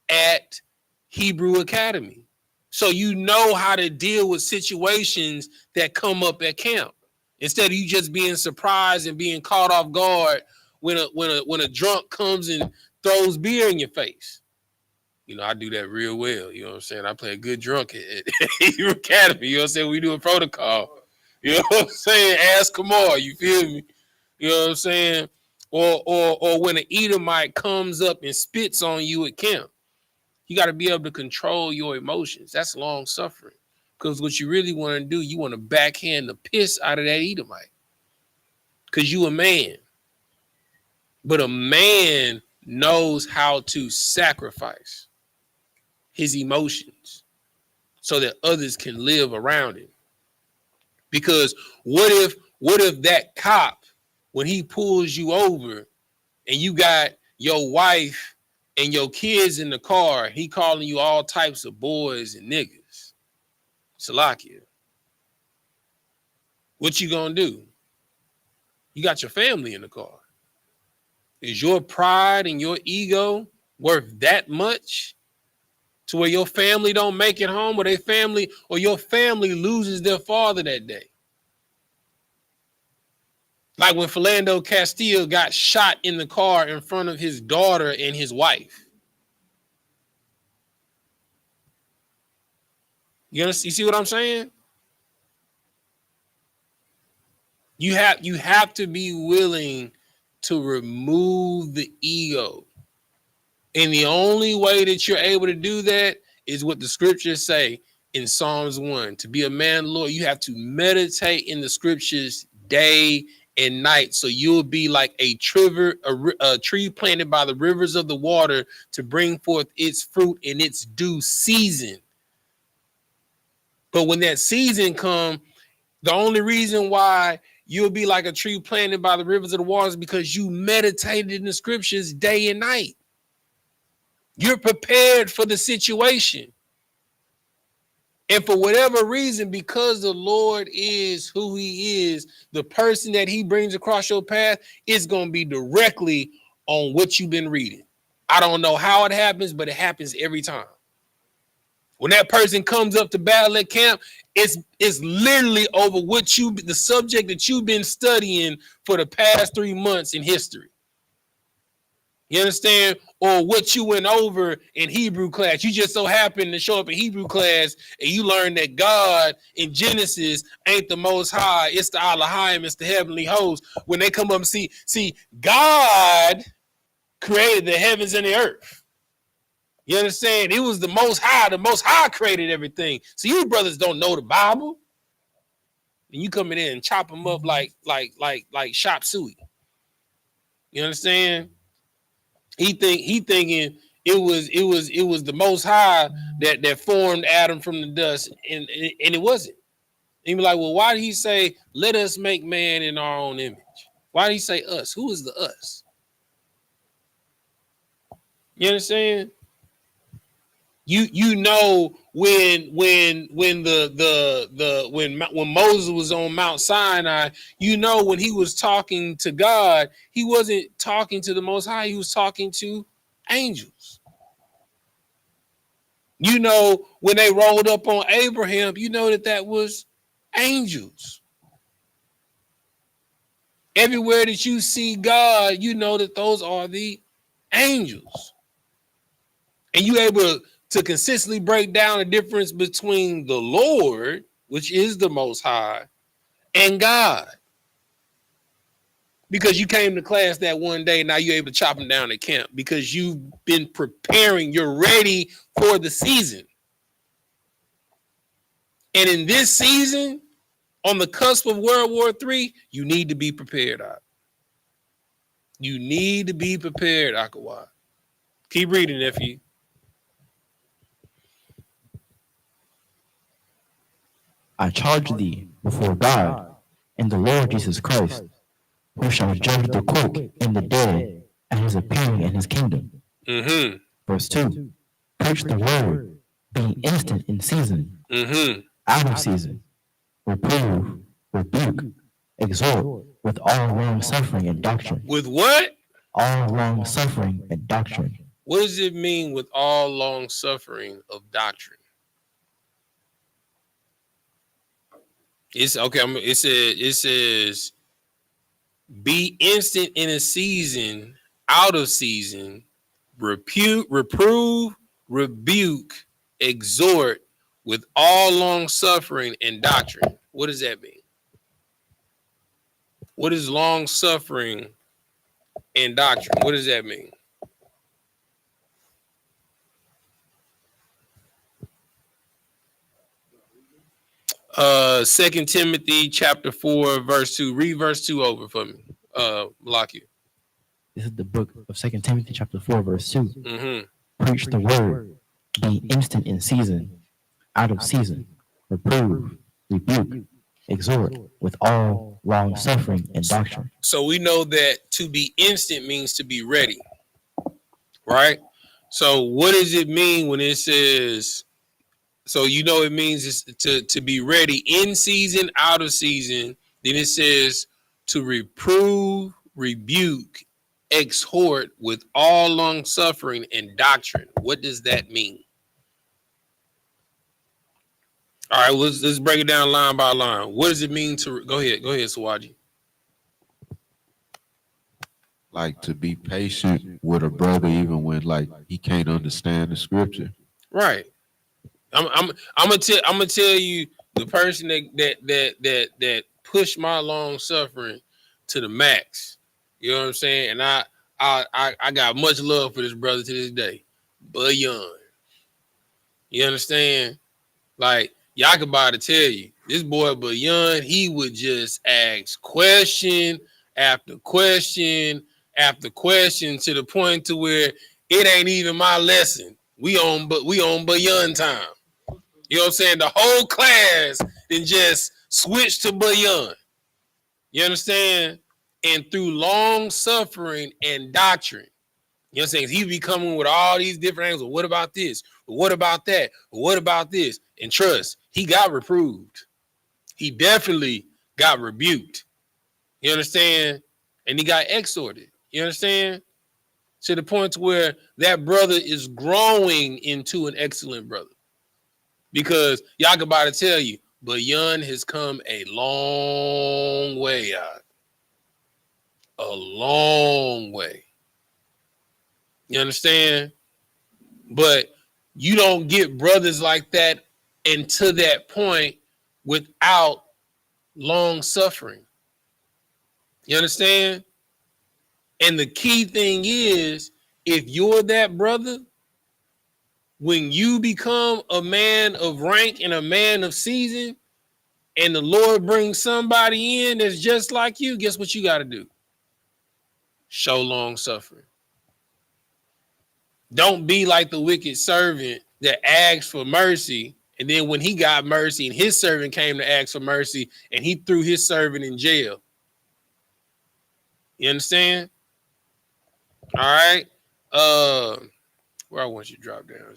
at Hebrew Academy. So you know how to deal with situations that come up at camp. Instead of you just being surprised and being caught off guard when a drunk comes and throws beer in your face. You know, I do that real well. You know what I'm saying? I play a good drunk at Hebrew Academy. You know what I'm saying? We do a protocol. You know what I'm saying? Ask Kamar. You feel me? You know what I'm saying? Or when an Edomite comes up and spits on you at camp. You got to be able to control your emotions. That's long suffering. Because what you really want to do, you want to backhand the piss out of that Edomite. Because you a man. But a man knows how to sacrifice his emotions so that others can live around him. Because what if that cop, when he pulls you over and you got your wife and your kids in the car, he calling you all types of boys and niggas. Salakia. What you gonna do? You got your family in the car. Is your pride and your ego worth that much to where your family don't make it home, or your family loses their father that day? Like when Philando Castile got shot in the car in front of his daughter and his wife. You see what I'm saying? You have to be willing to remove the ego. And the only way that you're able to do that is what the scriptures say in Psalms 1. To be a man, Lord, you have to meditate in the scriptures day and night. So you'll be like a tree planted by the rivers of the water to bring forth its fruit in its due season. But when that season comes, the only reason why you'll be like a tree planted by the rivers of the waters is because you meditated in the scriptures day and night. You're prepared for the situation. And for whatever reason, because the Lord is who he is, the person that he brings across your path is going to be directly on what you've been reading. I don't know how it happens, but it happens every time. When that person comes up to battle at camp, it's literally over the subject that you've been studying for the past 3 months in history. You understand? Or what you went over in Hebrew class. You just so happened to show up in Hebrew class and you learned that God in Genesis ain't the most high. It's the Elohim, it's the heavenly host. When they come up and see, God created the heavens and the earth. You understand? It was the most high created everything. So you brothers don't know the Bible. And you come in there and chop them up like chop suey. You understand? He thinking it was the most high that formed Adam from the dust, and it wasn't. He be like, well, why did he say, let us make man in our own image? Why did he say us? Who is the us? You understand? You know when Moses was on Mount Sinai, you know when he was talking to God, he wasn't talking to the Most High, he was talking to angels. You know when they rolled up on Abraham, you know that was angels. Everywhere that you see God, you know that those are the angels. And you able to consistently break down the difference between the Lord, which is the Most High, and God. Because you came to class that one day, now you're able to chop them down at camp because you've been preparing. You're ready for the season. And in this season, on the cusp of World War III, you need to be prepared, Ak. You need to be prepared, Akawa. Keep reading, nephew. I charge thee before God and the Lord Jesus Christ, who shall judge the quick and the dead at his appearing in his kingdom. Mm-hmm. Verse 2. Preach the word, being instant in season, out of season, reprove, rebuke, exhort with all long suffering and doctrine. With what? All long suffering and doctrine. What does it mean with all long suffering of doctrine? It's okay. It says, be instant in a season, out of season, reprove, rebuke, exhort with all long suffering and doctrine. What does that mean? What is long suffering and doctrine? What does that mean? Second Timothy chapter 4, verse 2. Read verse 2 over for me. Malachi. This is the book of 2 Timothy chapter 4, verse 2. Mm-hmm. Preach the word, be instant in season, out of season, reprove, rebuke, exhort with all long suffering and doctrine. So we know that to be instant means to be ready, right? So what does it mean when it says, so you know it means is to be ready in season, out of season. Then it says to reprove, rebuke, exhort with all long suffering and doctrine. What does that mean? All right, let's break it down line by line. What does it mean to go ahead, Sawaji? Like to be patient with a brother even when like he can't understand the scripture. Right. I'm gonna tell you the person that push my long suffering to the max. You know what I'm saying? And I got much love for this brother to this day. But young. You understand? Like, y'all could about to tell you, this boy Bayon, he would just ask question after question after question to the point to where it ain't even my lesson. We on Bayon time. You know what I'm saying? The whole class then just switch to Bayon. You understand? And through long suffering and doctrine, you know what I'm saying? He be coming with all these different angles. What about this? What about that? What about this? And trust, he got reproved. He definitely got rebuked. You understand? And he got exhorted. You understand? To the point where that brother is growing into an excellent brother. Because y'all can about to tell you, Bayon has come a long way out. A long way. You understand? But you don't get brothers like that and to that point without long suffering. You understand? And the key thing is, if you're that brother, when you become a man of rank and a man of season, and the Lord brings somebody in that's just like you, guess what you got to do? Show long suffering. Don't be like the wicked servant that asked for mercy, and then when he got mercy and his servant came to ask for mercy, and he threw his servant in jail. You understand? All right. Where I want you to drop down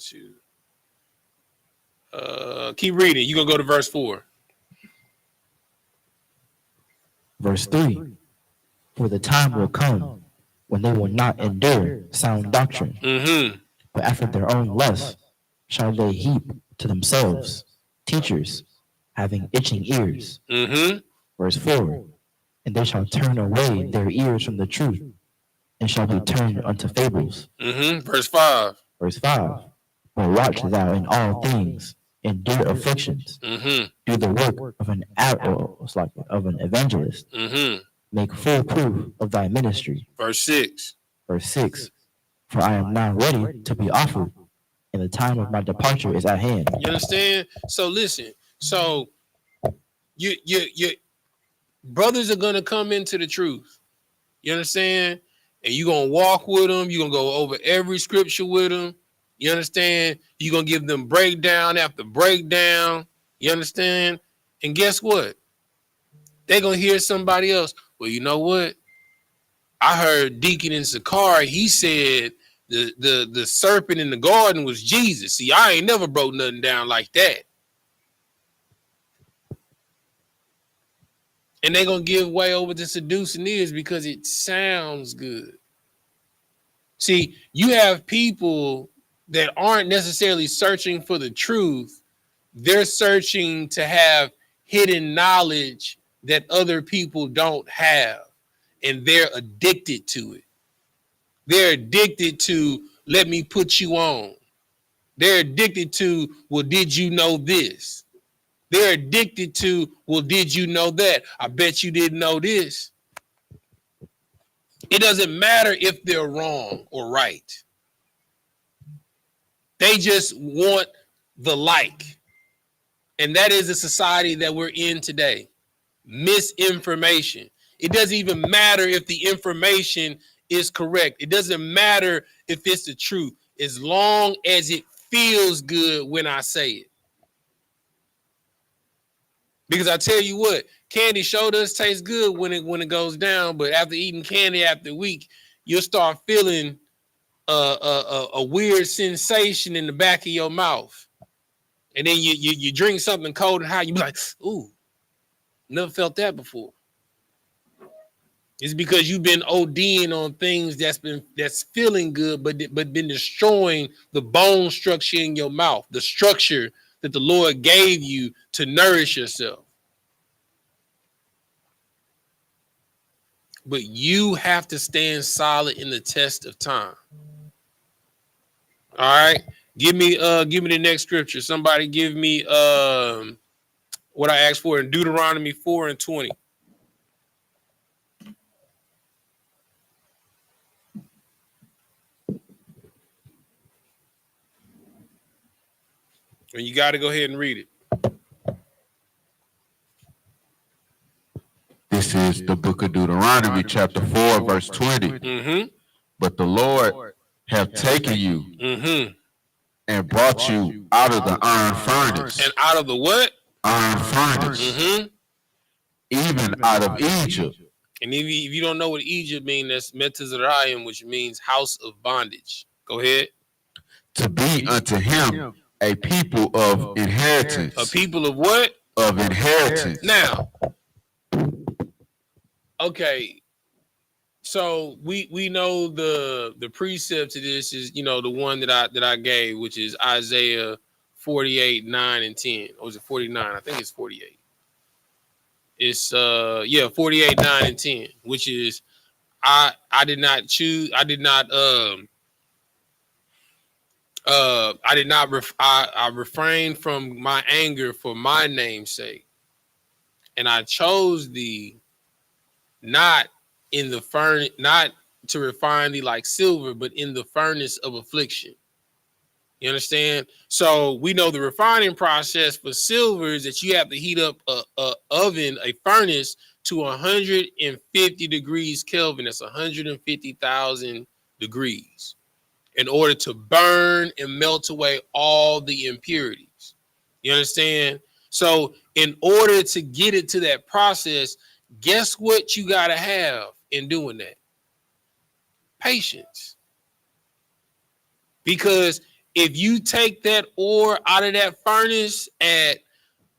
to. Keep reading. You're gonna go to verse 4. Verse 3. For the time will come when they will not endure sound doctrine, but after their own lust shall they heap to themselves teachers having itching ears. Verse 4. And they shall turn away their ears from the truth, and shall be turned unto fables. Verse 5. Verse 5. But watch thou in all things, endure afflictions, do the work of an evangelist, make full proof of thy ministry. Verse 6. Verse 6. For I am now ready to be offered, and the time of my departure is at hand. You understand? So listen. So you brothers are gonna come into the truth. You understand? And you're gonna walk with them. You're gonna go over every scripture with them. You understand? You're gonna give them breakdown after breakdown. You understand? And guess what? They're gonna hear somebody else. Well, you know what? I heard Deacon in Sakari, he said the serpent in the garden was Jesus. See, I ain't never broke nothing down like that. And they're going to give way over to seducing ears because it sounds good. See, you have people that aren't necessarily searching for the truth. They're searching to have hidden knowledge that other people don't have. And they're addicted to it. They're addicted to, let me put you on. They're addicted to, well, did you know this? They're addicted to, well, did you know that? I bet you didn't know this. It doesn't matter if they're wrong or right. They just want the like. And that is the society that we're in today. Misinformation. It doesn't even matter if the information is correct. It doesn't matter if it's the truth, as long as it feels good when I say it. Because I tell you what, candy sure does taste good when it goes down, but after eating candy after a week, you'll start feeling a weird sensation in the back of your mouth. And then you drink something cold and hot, you be like, ooh, never felt that before. It's because you've been ODing on things that's feeling good, but been destroying the bone structure in your mouth, the structure that the Lord gave you to nourish yourself. But you have to stand solid in the test of time. All right. Give me the next scripture. Somebody give me what I asked for in Deuteronomy 4 and 20. And you got to go ahead and read it. This is the book of Deuteronomy, chapter 4, verse 20. Mm-hmm. But the Lord have taken you and brought you out of the iron furnace. And out of the what? Iron furnace. Even out of Egypt. And if you don't know what Egypt means, that's Metazarayim, which means house of bondage. Go ahead. To be unto him a people of inheritance. A people of what? Of inheritance. Now, okay, so we know the precept to this is, you know, the one that I gave, which is Isaiah 48, 9 and 10. Or was it 49? I think it's 48. It's 48, 9 and 10, which is I refrained from my anger for my name's sake, and I chose thee not in the furnace, not to refine thee like silver, but in the furnace of affliction. You understand? So we know the refining process for silver is that you have to heat up a furnace to 150 degrees Kelvin. That's 150,000 degrees in order to burn and melt away all the impurities. You understand? So in order to get it to that process, guess what you got to have in doing that? Patience. Because if you take that ore out of that furnace at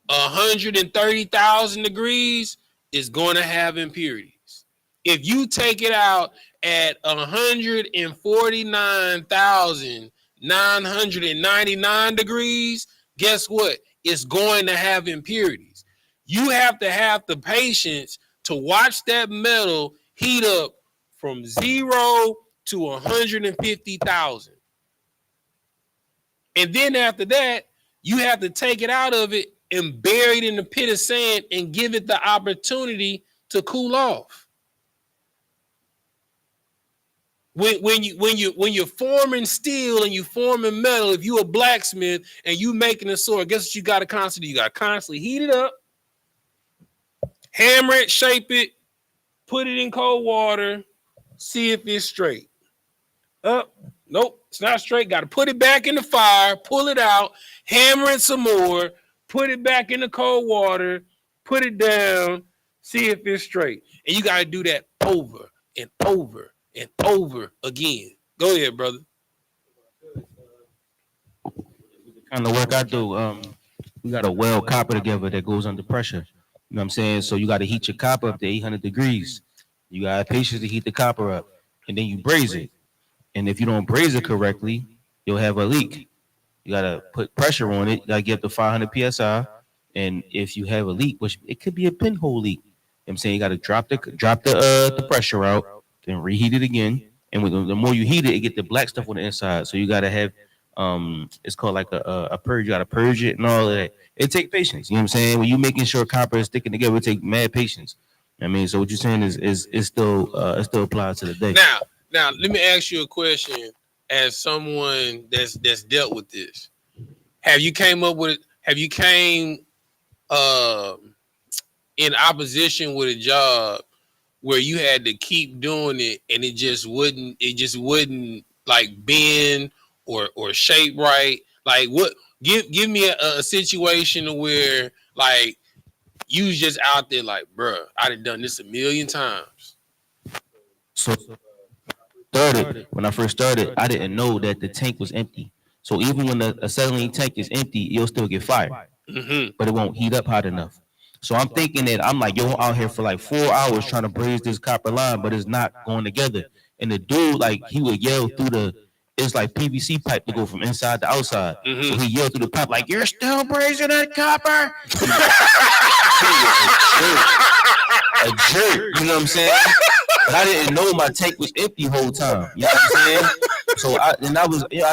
130,000 degrees, it's going to have impurities. If you take it out at 149,999 degrees, guess what? It's going to have impurities. You have to have the patience to watch that metal heat up from 0 to 150,000. And then after that, you have to take it out of it and bury it in the pit of sand and give it the opportunity to cool off. When you're forming steel and you forming metal, if you're a blacksmith and you making a sword, guess what you got to constantly do? You got to constantly heat it up, hammer it, shape it, put it in cold water, see if it's straight. Up. Nope, it's not straight. Got to put it back in the fire, pull it out, hammer it some more, put it back in the cold water, put it down, see if it's straight. And you got to do that over and over and over again. Go ahead, brother. The kind of work I do, we got a weld copper together that goes under pressure. You know what I'm saying? So you got to heat your copper up to 800 degrees. You got to have patience to heat the copper up, and then you braise it. And if you don't braise it correctly, you'll have a leak. You got to put pressure on it. You got to get up to 500 PSI. And if you have a leak, which it could be a pinhole leak, you know what I'm saying, you got to drop the pressure out, then reheat it again. And the more you heat it, it get the black stuff on the inside. So you got to have, it's called like a purge. You got to purge it and all of that. It takes patience. You know what I'm saying? When you making sure copper is sticking together, it take mad patience. I mean, so what you're saying is still applies to the day. Now, let me ask you a question as someone that's dealt with this. Have you came in opposition with a job where you had to keep doing it and it just wouldn't like bend or shape right? Like what? Give me a situation where like you was just out there like, bruh, I done this a million times. So when I first started, I didn't know that the tank was empty. So even when the acetylene tank is empty, you'll still get fire, but it won't heat up hot enough. So I'm thinking that I'm like, yo, I'm out here for like 4 hours trying to braise this copper line, but it's not going together. And the dude, like, he would yell through it's like PVC pipe to go from inside to outside. So he yelled through the pipe like, "You're still braising that copper?" A jerk, you know what I'm saying? But I didn't know my tank was empty the whole time. You know what I'm saying? So I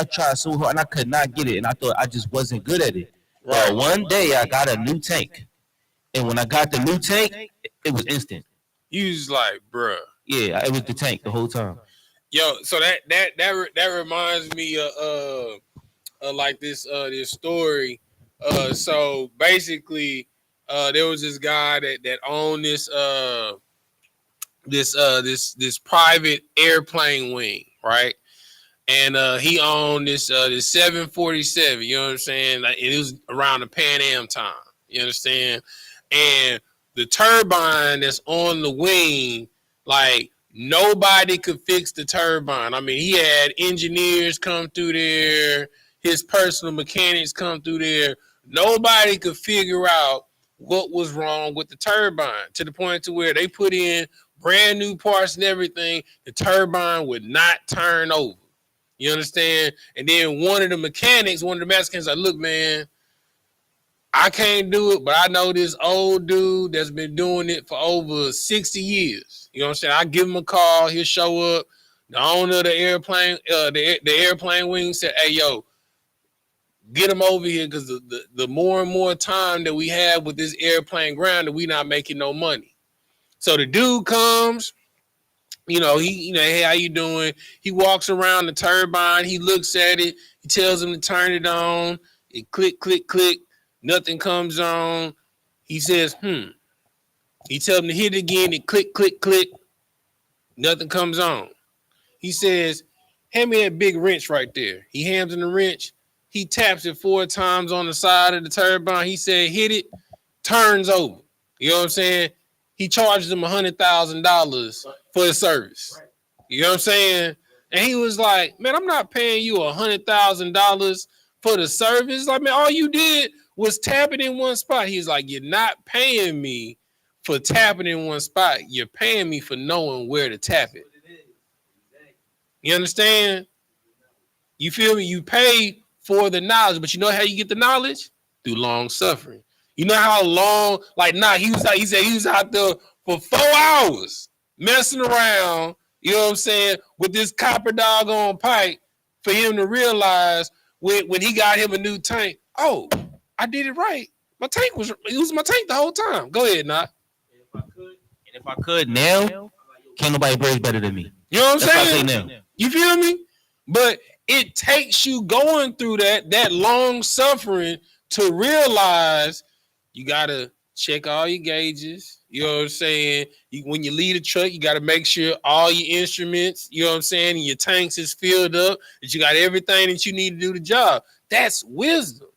tried so hard and I could not get it. And I thought I just wasn't good at it. Right. But one day I got a new tank And when I got the new tank, it was instant. You was like, bruh. Yeah, it was the tank the whole time. Yo, so that reminds me of like this story. So basically, there was this guy that owned this private airplane wing, right? And he owned this 747. You know what I'm saying? Like, it was around the Pan Am time. You understand? And the turbine that's on the wing, like, nobody could fix the turbine. I mean, he had engineers come through there, his personal mechanics come through there. Nobody could figure out what was wrong with the turbine, to the point to where they put in brand new parts and everything. The turbine would not turn over. You understand? And then one of the Mexicans, like, look, man, I can't do it, but I know this old dude that's been doing it for over 60 years. You know what I'm saying? I give him a call, he'll show up. The owner of the airplane, the airplane wing said, hey, yo, get him over here, because the more and more time that we have with this airplane ground, that we not making no money. So the dude comes, hey, how you doing? He walks around the turbine. He looks at it. He tells him to turn it on. It click, click, click. Nothing comes on. He says, He tells him to hit it again. It click, click, click. Nothing comes on. He says, hand me that big wrench right there. He hands him the wrench. He taps it 4 times on the side of the turbine. He said, hit it. Turns over. You know what I'm saying? He charges him $100,000 for his service. You know what I'm saying? And he was like, man, I'm not paying you $100,000 for the service. Like, man, all you did was tap it in one spot. He's like, you're not paying me for tapping in one spot. You're paying me for knowing where to tap it. You understand? You feel me? You pay for the knowledge, but you know how you get the knowledge? Through long suffering. You know how long, he said he was out there for 4 hours messing around, you know what I'm saying, with this copper doggone pipe for him to realize when he got him a new tank, oh, I did it right. It was my tank the whole time. Go ahead, Knock. If I could now, can't nobody braise better than me. You know what I'm saying? Now. You feel me? But it takes you going through that long suffering to realize you got to check all your gauges. You know what I'm saying? When you leave the truck, you got to make sure all your instruments, you know what I'm saying, and your tanks is filled up, that you got everything that you need to do the job. That's wisdom.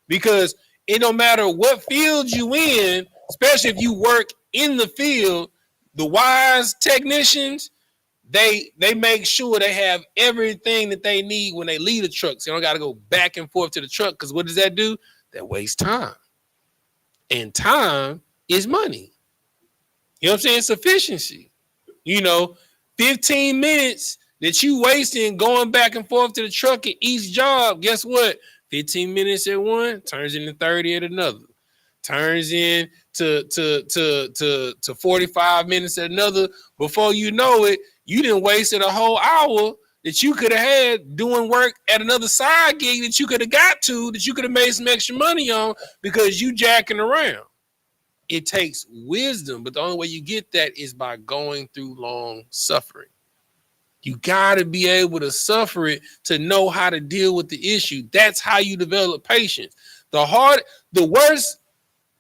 Because it don't matter what field you in, especially if you work in the field, the wise technicians, they make sure they have everything that they need when they leave the truck. So you don't got to go back and forth to the truck, because what does that do? That wastes time. And time is money. You know what I'm saying? It's efficiency. 15 minutes that you wasting going back and forth to the truck at each job, guess what? 15 minutes at one turns into 30 at another. Turns in to 45 minutes at another. Before you know it, you didn't wasted a whole hour that you could have had doing work at another side gig that you could have got to, that you could have made some extra money on because you jacking around. It takes wisdom, but the only way you get that is by going through long suffering. You got to be able to suffer it to know how to deal with the issue. That's how you develop patience. The worst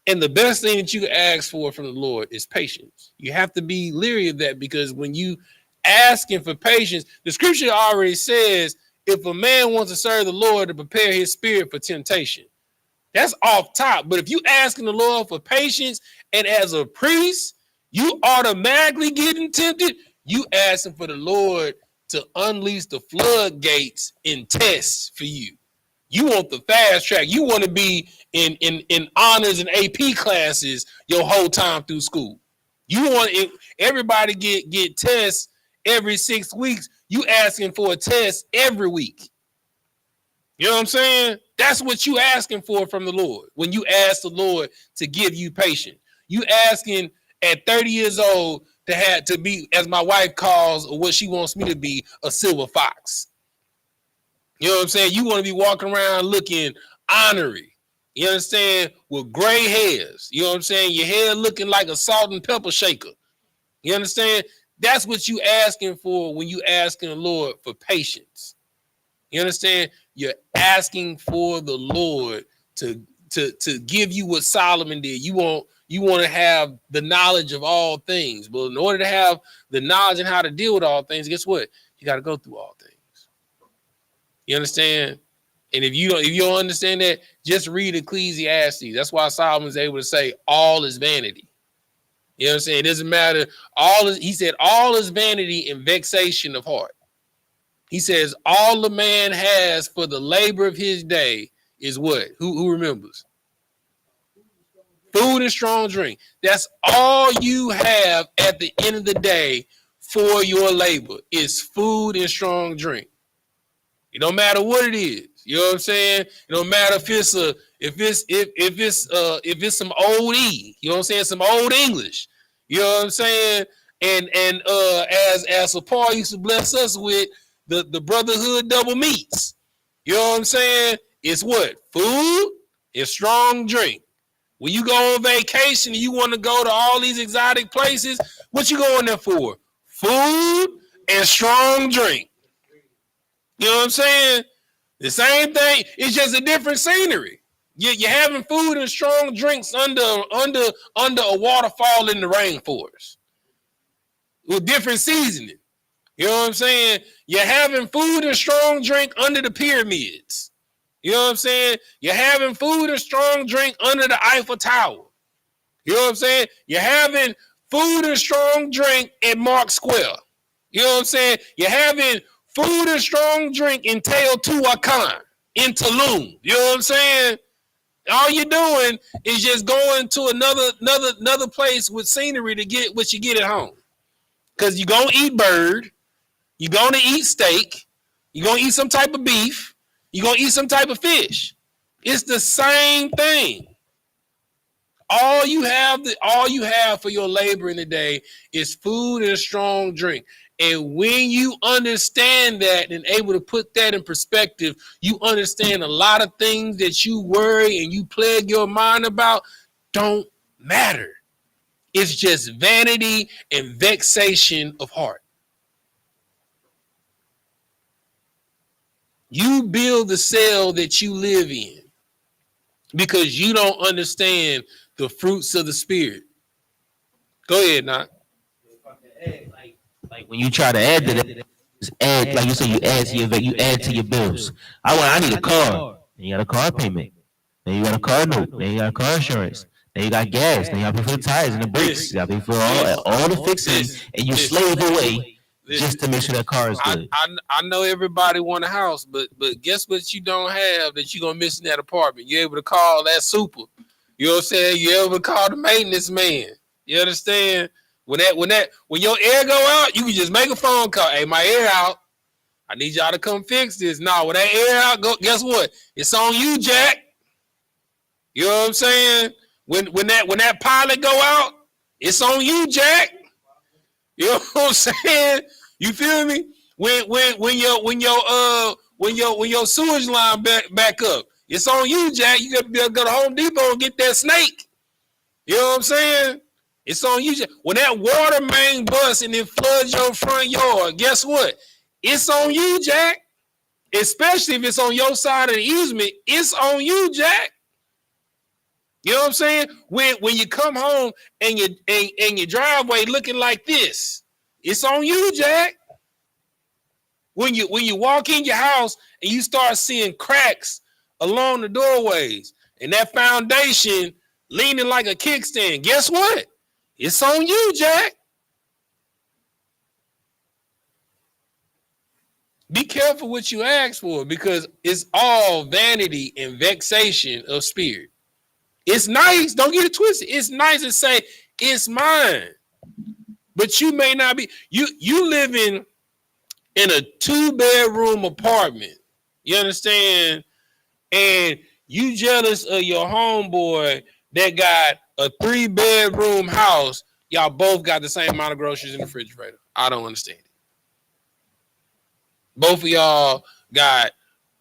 and the best thing that you can ask for from the Lord is patience. You have to be leery of that, because when you asking for patience, the scripture already says, if a man wants to serve the Lord, to prepare his spirit for temptation. That's off top. But if you asking the Lord for patience, and as a priest, you automatically getting tempted, you asking for the Lord to unleash the floodgates and tests for you. You want the fast track. You want to be in honors and AP classes your whole time through school. You want everybody get tests every 6 weeks. You asking for a test every week. You know what I'm saying? That's what you asking for from the Lord. When you ask the Lord to give you patience, you asking at 30 years old to be, as my wife calls, or what she wants me to be, a silver fox. You know what I'm saying? You want to be walking around looking honorary. You understand? With gray hairs. You know what I'm saying? Your hair looking like a salt and pepper shaker. You understand? That's what you asking for when you asking the Lord for patience. You understand? You're asking for the Lord to give you what Solomon did. You want to have the knowledge of all things. But in order to have the knowledge and how to deal with all things, guess what? You got to go through all things. You understand? And if you don't understand that, just read Ecclesiastes. That's why Solomon is able to say all is vanity. You know what I'm saying? It doesn't matter. He said all is vanity and vexation of heart. He says all the man has for the labor of his day is what? Who remembers? Food and strong drink. That's all you have at the end of the day for your labor is food and strong drink. It don't matter what it is. You know what I'm saying? It don't matter if it's some old E. You know what I'm saying? Some old English. You know what I'm saying? And as Paul used to bless us with the brotherhood double meats. You know what I'm saying? It's what? Food and strong drink. When you go on vacation and you want to go to all these exotic places, what you going there for? Food and strong drink. You know what I'm saying? The same thing. It's just a different scenery. You're having food and strong drinks under a waterfall in the rainforest with different seasoning. You know what I'm saying? You're having food and strong drink under the pyramids. You know what I'm saying? You're having food and strong drink under the Eiffel Tower. You know what I'm saying? You're having food and strong drink at Mark Square. You know what I'm saying? You're having food and strong drink in Teotihuacan, in Tulum. You know what I'm saying? All you're doing is just going to another place with scenery to get what you get at home. Because you're going to eat bird. You're going to eat steak. You're going to eat some type of beef. You're going to eat some type of fish. It's the same thing. All you have for your labor in the day is food and a strong drink. And when you understand that and able to put that in perspective, you understand a lot of things that you worry and you plague your mind about don't matter. It's just vanity and vexation of heart. You build the cell that you live in because you don't understand the fruits of the spirit. Go ahead, Knock. Like when you try to add to that, just add, like you say, you add to your bills. I need a car. Then you got a car payment. Then you got a car note. Then you got car insurance. Then you got gas. Then you got to pay for the tires and the brakes. You got to pay for all the fixings, and you slave away just to make sure that car is good. I know everybody want a house, but guess what you don't have that you're gonna miss in that apartment? You're able to call that super. You know what I'm saying? You're able to call the maintenance man. You understand? When your air go out, you can just make a phone call. Hey, my air out. I need y'all to come fix this. No, when that air out go, guess what? It's on you, Jack. You know what I'm saying? When that pilot go out, it's on you, Jack. You know what I'm saying? You feel me? When your sewage line back up, it's on you, Jack. You got to go to Home Depot and get that snake. You know what I'm saying? It's on you. When that water main busts and it floods your front yard, guess what? It's on you, Jack. Especially if it's on your side of the easement, it's on you, Jack. You know what I'm saying? When you come home and your driveway looking like this, it's on you, Jack. When you walk in your house and you start seeing cracks along the doorways and that foundation leaning like a kickstand, guess what? It's on you, Jack. Be careful what you ask for because it's all vanity and vexation of spirit. It's nice. Don't get it twisted. It's nice to say it's mine, but you may not be. You live in a 2-bedroom apartment. You understand? And you jealous of your homeboy that got a 3-bedroom house. Y'all both got the same amount of groceries in the refrigerator. I don't understand it. Both of y'all got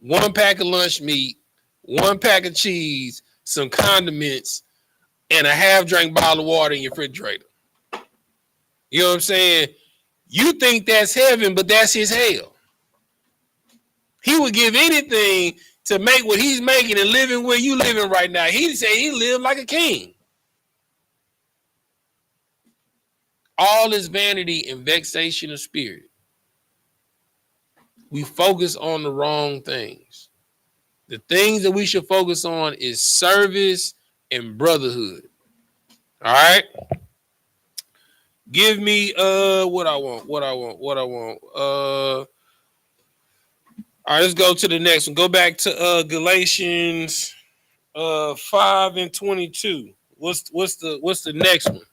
1 pack of lunch meat, 1 pack of cheese, some condiments, and a half-drink bottle of water in your refrigerator. You know what I'm saying? You think that's heaven, but that's his hell. He would give anything to make what he's making and living where you living right now. He'd say he lived like a king. All is vanity and vexation of spirit. We focus on the wrong things. The things that we should focus on is service and brotherhood. All right? Give me what I want. All right, let's go to the next one. Go back to Galatians 5:22. What's the next one?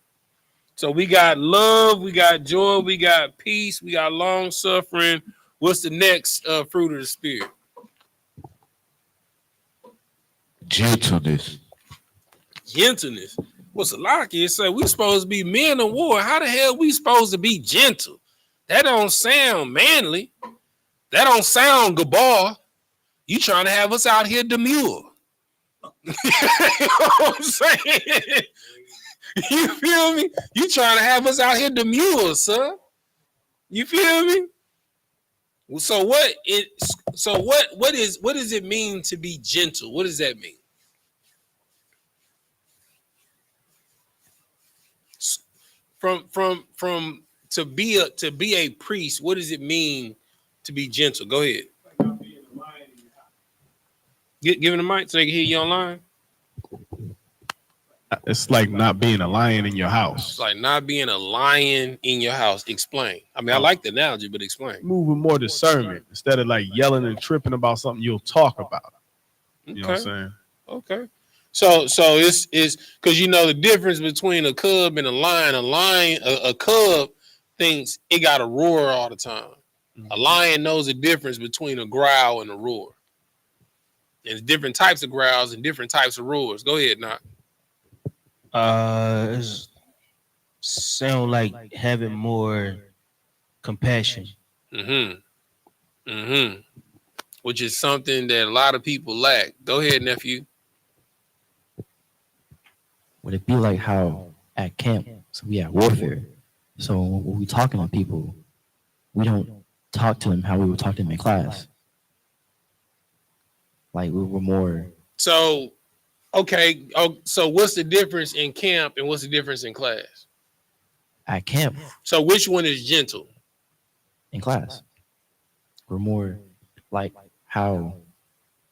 So we got love, we got joy, we got peace, we got long suffering. What's the next fruit of the spirit? Gentleness. Gentleness. What's a lot of kids say we supposed to be men of war? How the hell we supposed to be gentle? That don't sound manly. That don't sound gabar. You trying to have us out here demure. You know what I'm saying? You feel me? You trying to have us out here demure, sir. You feel me? So what does it mean to be gentle? What does that mean? From to be a priest, what does it mean to be gentle? Go ahead. Give him the mic so they can hear you online. It's like not being a lion in your house. It's like not being a lion in your house. Explain. I mean, I like the analogy, but explain. Moving more discernment instead of like yelling and tripping about something you'll talk about. You know what I'm saying? Okay. So it's because you know the difference between a cub and a lion. A cub thinks it got to roar all the time. Mm-hmm. A lion knows the difference between a growl and a roar. There's different types of growls and different types of roars. Go ahead, Knock. Sound like having more compassion. Which is something that a lot of people lack. Go ahead, nephew. Would it be like how at camp, so we at warfare, so when we talking to people, we don't talk to them how we would talk to them in class. Like we were more. So, okay. Oh, so what's the difference in camp and what's the difference in class? At camp. So which one is gentle? In class. We're more like how,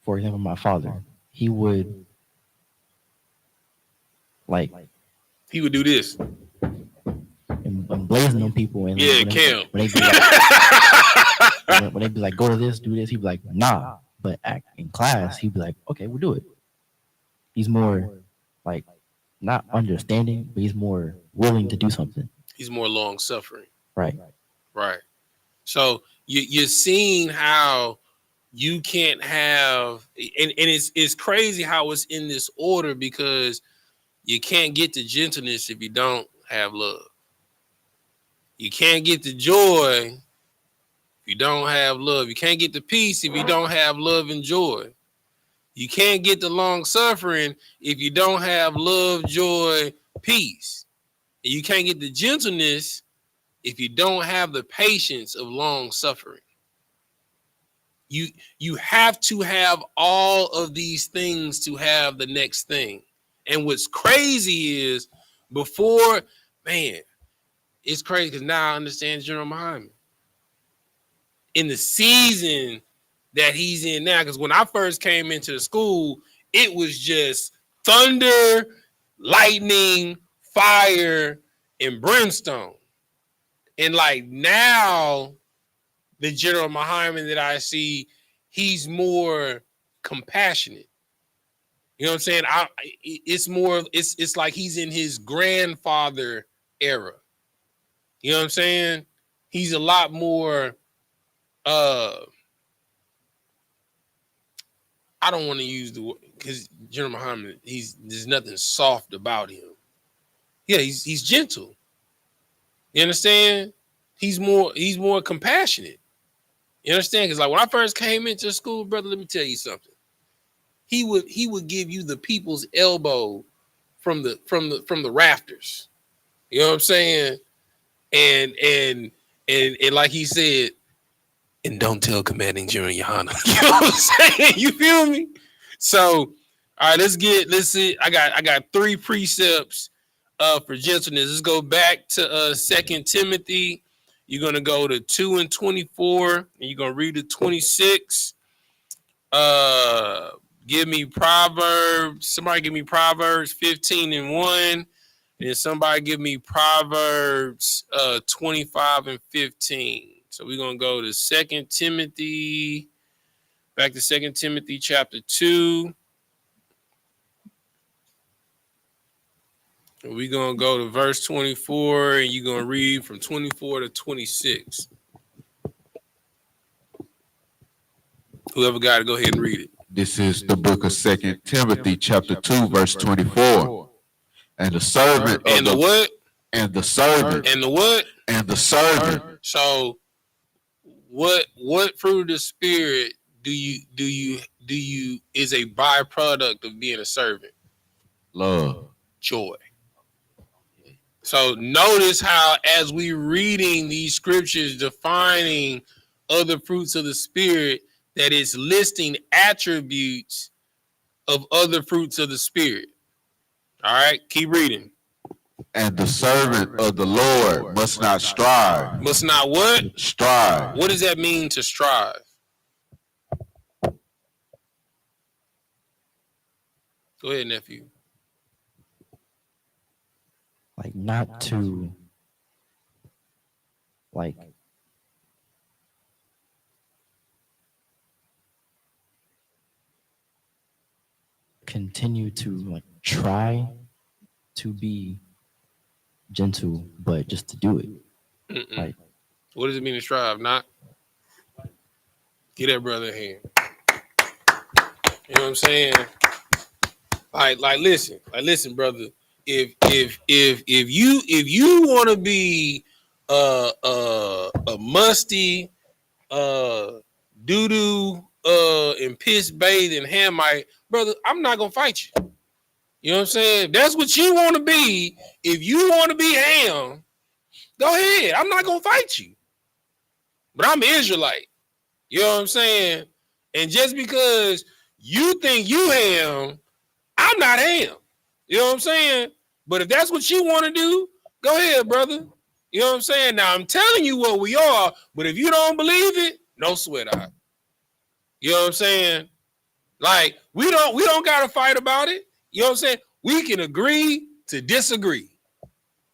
for example, my father, he would do this. And blazing on people. And yeah, camp. When they be like, go to this, do this, he'd be like, nah. But in class, he'd be like, okay, we'll do it. He's more like not understanding, but he's more willing to do something. He's more long suffering. Right. So you're seeing how you can't have, and it's crazy how it's in this order because you can't get to gentleness if you don't have love. You can't get the joy if you don't have love. You can't get the peace if you don't have love and joy. You can't get the long suffering if you don't have love, joy, peace. And you can't get the gentleness if you don't have the patience of long suffering. You have to have all of these things to have the next thing. And what's crazy is before, man, it's crazy because now I understand General Muhammad. In the season that he's in now, because when I first came into the school, it was just thunder, lightning, fire, and brimstone. And like now, the General Muhammad that I see, he's more compassionate. You know what I'm saying? It's like he's in his grandfather era. You know what I'm saying? He's a lot more I don't want to use the word because General Muhammad, there's nothing soft about him. Yeah, he's gentle. You understand? He's more compassionate. You understand? Because like when I first came into school, brother, let me tell you something. he would give you the people's elbow from the rafters. You know what I'm saying? And like he said, and don't tell commanding General YAHANNA. You know what I'm saying? You feel me? So, all right, let's see. I got 3 precepts for gentleness. Let's go back to 2 Timothy. You're gonna go to 2 and 24, and you're gonna read the 26. Give me Proverbs. Somebody give me Proverbs 15 and 1. And somebody give me Proverbs 25 and 15. So we're going to go to 2 Timothy, back to 2 Timothy chapter 2. And we're going to go to verse 24, and you're going to read from 24 to 26. Whoever got it, go ahead and read it. This is the book of 2 Timothy chapter 2, verse 24. And the servant and the what? And the servant. And the what? And the servant. So what fruit of the spirit do you is a byproduct of being a servant? Love. Joy. So notice how as we reading these scriptures defining other fruits of the spirit, that it's listing attributes of other fruits of the spirit. All right, keep reading. And the servant of the Lord must not strive. Must not what? Strive. What does that mean to strive? Go ahead, nephew. Like not to like continue to like try to be gentle, but just to do it. Like, what does it mean to strive? Not get that brother a hand. You know what I'm saying? Like listen, brother. If you want to be a musty doo-doo and piss bathing Hamite, brother, I'm not gonna fight you. You know what I'm saying? If that's what you want to be. If you want to be Ham, go ahead. I'm not gonna fight you. But I'm an Israelite. You know what I'm saying? And just because you think you Ham, I'm not Ham. You know what I'm saying? But if that's what you want to do, go ahead, brother. You know what I'm saying? Now I'm telling you what we are, but if you don't believe it, no sweat out. You know what I'm saying? Like we don't gotta fight about it. You know what I'm saying? We can agree to disagree.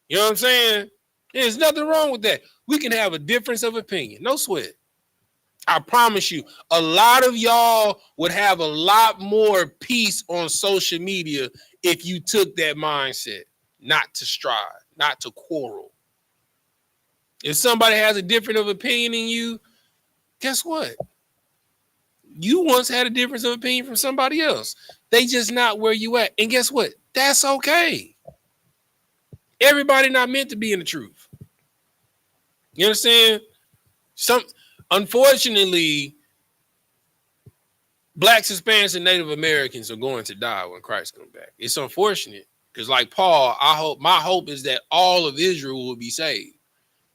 You know what I'm saying? There's nothing wrong with that. We can have a difference of opinion. No sweat. I promise you, a lot of y'all would have a lot more peace on social media if you took that mindset, not to strive, not to quarrel. If somebody has a different of opinion than you, guess what? You once had a difference of opinion from somebody else. They just not where you at. And guess what? That's okay. Everybody not meant to be in the truth. You understand? Unfortunately, Blacks, Hispanics, and Native Americans are going to die when Christ comes back. It's unfortunate because, like Paul, my hope is that all of Israel will be saved.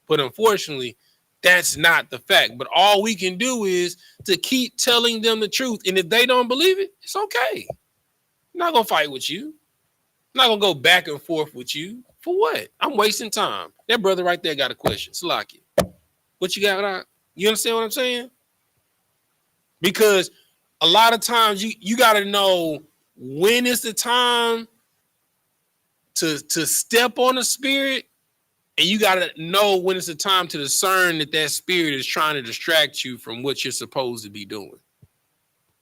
But unfortunately, that's not the fact. But all we can do is to keep telling them the truth. And if they don't believe it, it's okay. I'm not going to fight with you. I'm not going to go back and forth with you. For what? I'm wasting time. That brother right there got a question. Salaki. What you got? You understand what I'm saying? Because a lot of times you got to know when is the time to step on the spirit. And you got to know when it's the time to discern that spirit is trying to distract you from what you're supposed to be doing.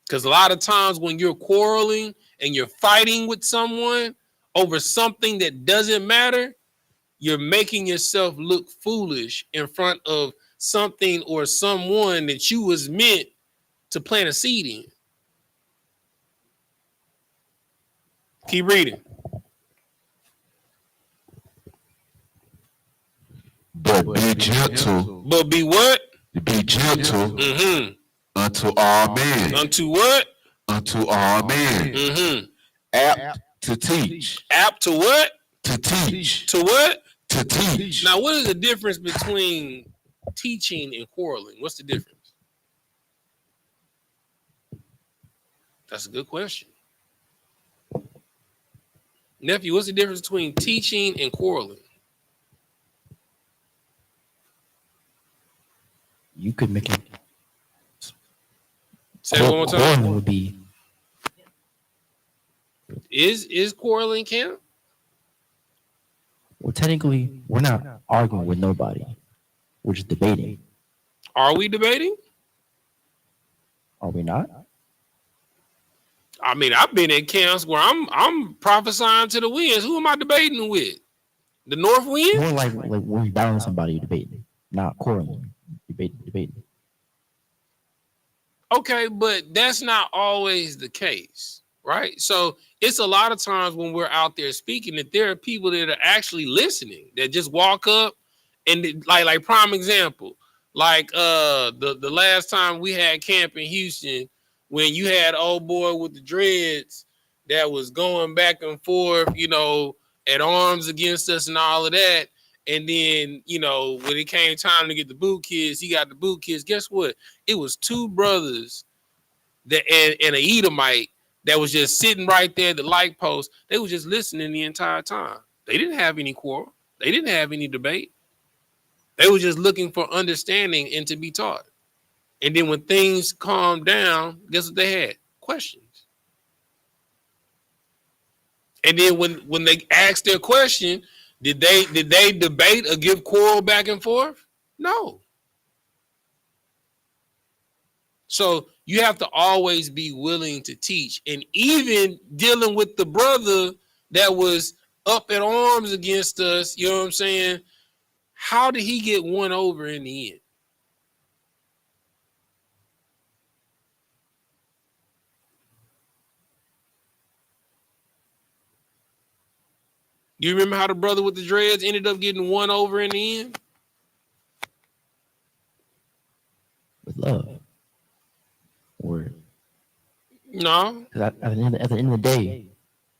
Because a lot of times when you're quarreling and you're fighting with someone over something that doesn't matter, you're making yourself look foolish in front of something or someone that you was meant to plant a seed in. Keep reading. But be gentle. But be what? Be gentle unto all men. Unto what? unto all men, Mm-hmm. apt to teach, Apt to what? to teach, To what? to teach. Now, what is the difference between teaching and quarreling? What's the difference? That's a good question. Nephew, what's the difference between teaching and quarreling? You could make it. Say it one more time. Quarreling would be. Is quarreling count? Well, technically, we're not arguing with nobody. We're just debating. Are we debating? Are we not? I mean, I've been at camps where I'm prophesying to the winds. Who am I debating with? The north wind? More like when you're battling somebody, you're debating, not quarreling. Debating. Okay, but that's not always the case, right? So it's a lot of times when we're out there speaking that there are people that are actually listening that just walk up and like prime example, like the last time we had camp in Houston when you had old boy with the dreads that was going back and forth, at arms against us and all of that. And then, when it came time to get the boot kids, he got the boot kids. Guess what? It was two brothers that and an Edomite that was just sitting right there at the light post. They was just listening the entire time. They didn't have any quarrel. They didn't have any debate. They were just looking for understanding and to be taught. And then when things calmed down, guess what they had? Questions. And then when they asked their question, did they debate or give quarrel back and forth? No. So you have to always be willing to teach. And even dealing with the brother that was up at arms against us, you know what I'm saying? How did he get won over in the end? Do you remember how the brother with the dreads ended up getting won over in the end? With love. Or No. at the end of the day,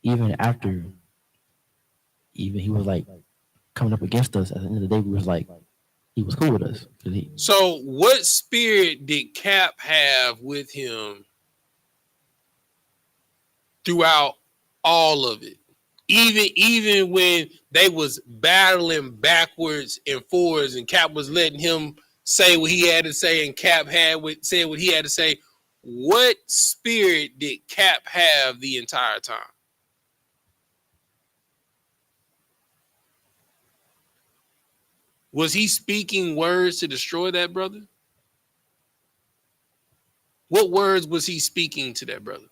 even after he was like coming up against us, at the end of the day, we was like, he was cool with us. So what spirit did Cap have with him throughout all of it? Even when they was battling backwards and forwards and Cap was letting him say what he had to say and Cap said what he had to say, what spirit did Cap have the entire time? Was he speaking words to destroy that brother? What words was he speaking to that brother?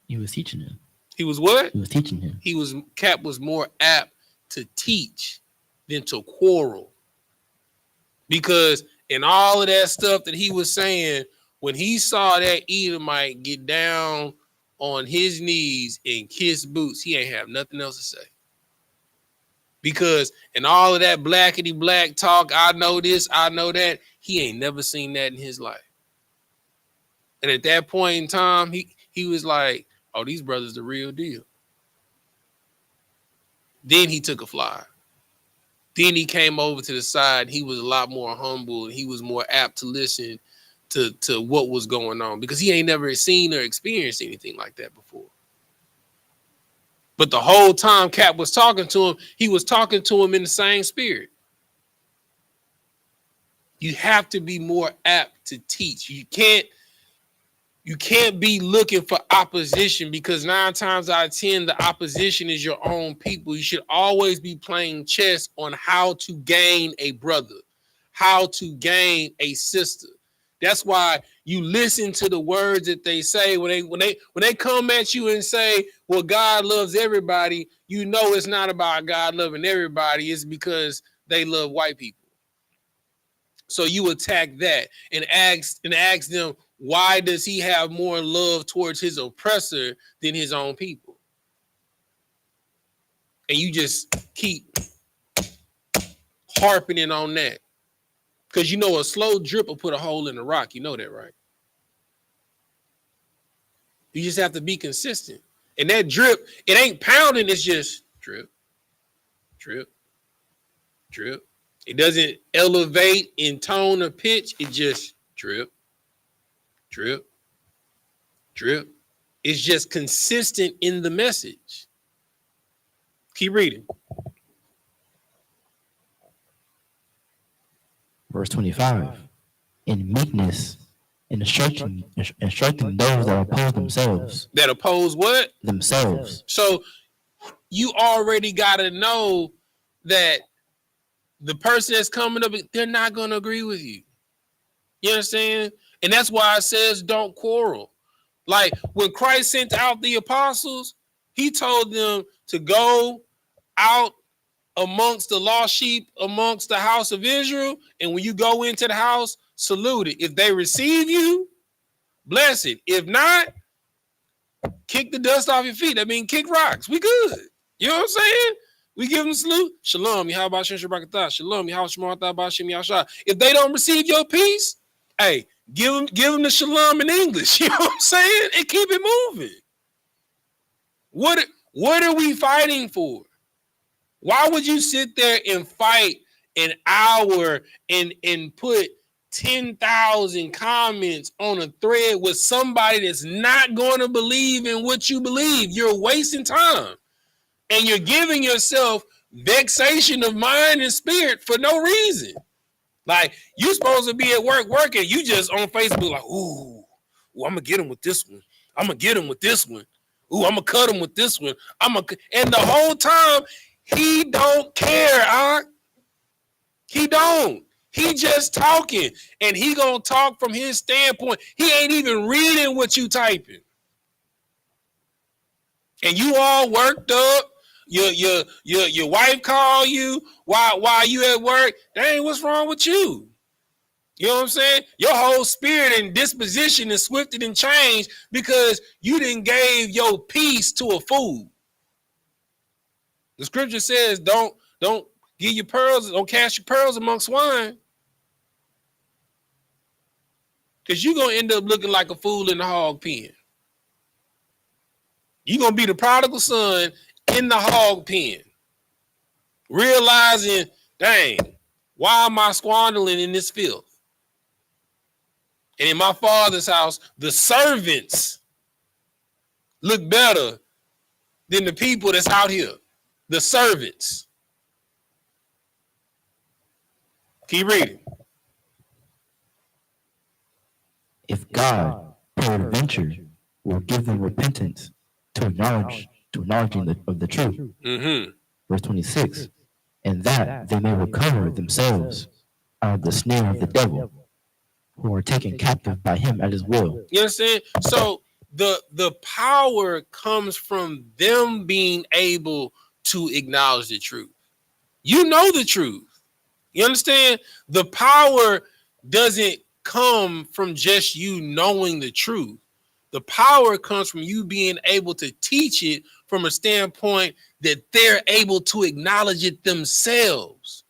He was teaching him. He was what? He was teaching him. Cap was more apt to teach than to quarrel. Because in all of that stuff that he was saying, when he saw that Edomite get down on his knees and kiss boots, he ain't have nothing else to say. Because in all of that blackety black talk, I know this, I know that, he ain't never seen that in his life. And at that point in time, he was like, oh, these brothers the real deal. Then he took a fly. Then he came over to the side. He was a lot more humble and he was more apt to listen to what was going on because he ain't never seen or experienced anything like that before. But the whole time Cap was talking to him, he was talking to him in the same spirit. You have to be more apt to teach. You can't be looking for opposition because 9 times out of 10, the opposition is your own people. You should always be playing chess on how to gain a brother, how to gain a sister. That's why you listen to the words that they say when they come at you and say, well, God loves everybody. You know, it's not about God loving everybody. It's because they love white people. So you attack that and ask them, why does he have more love towards his oppressor than his own people? And you just keep harping in on that. Because you know a slow drip will put a hole in the rock. You know that, right? You just have to be consistent. And that drip, it ain't pounding, it's just drip, drip, drip. It doesn't elevate in tone or pitch. It just drip, drip, drip. It's just consistent in the message. Keep reading. Verse 25. In meekness, instructing those that oppose themselves. That oppose what? Themselves. So you already got to know that the person that's coming up, they're not going to agree with you. You understand? And that's why it says don't quarrel. Like when Christ sent out the apostles, he told them to go out amongst the lost sheep, amongst the house of Israel. And when you go into the house, salute it. If they receive you, bless it. If not, kick the dust off your feet. That means kick rocks. We good. You know what I'm saying? We give them a salute. Shalom. Yahabashem Shabrakatah. Shalom. Yahabashem Yahshua. If they don't receive your peace, hey, give them the shalom in English. You know what I'm saying? And keep it moving. What are we fighting for? Why would you sit there and fight an hour and put 10,000 comments on a thread with somebody that's not going to believe in what you believe? You're wasting time. And you're giving yourself vexation of mind and spirit for no reason. Like, you're supposed to be at work working. You just on Facebook like, ooh, I'm going to get him with this one. I'm going to get him with this one. Ooh, I'm going to cut him with this one. And the whole time, he don't care, He don't. He just talking. And he going to talk from his standpoint. He ain't even reading what you typing. And you all worked up. Your wife call you while you at work. Dang, what's wrong with you? You know what I'm saying? Your whole spirit and disposition is swifted and changed because you didn't gave your peace to a fool. The scripture says, don't give your pearls, don't cast your pearls among swine. Because you're gonna end up looking like a fool in the hog pen. You're gonna be the prodigal son in the hog pen, realizing, dang, why am I squandering in this filth? And in my father's house, the servants look better than the people that's out here. The servants. Keep reading. If God, peradventure, will give them repentance to acknowledging of the truth. Mm-hmm. Verse 26. And that they may recover themselves out of the snare of the devil, who are taken captive by him at his will. You understand? So the power comes from them being able to acknowledge the truth. You know the truth. You understand? The power doesn't come from just you knowing the truth. The power comes from you being able to teach it from a standpoint that they're able to acknowledge it themselves.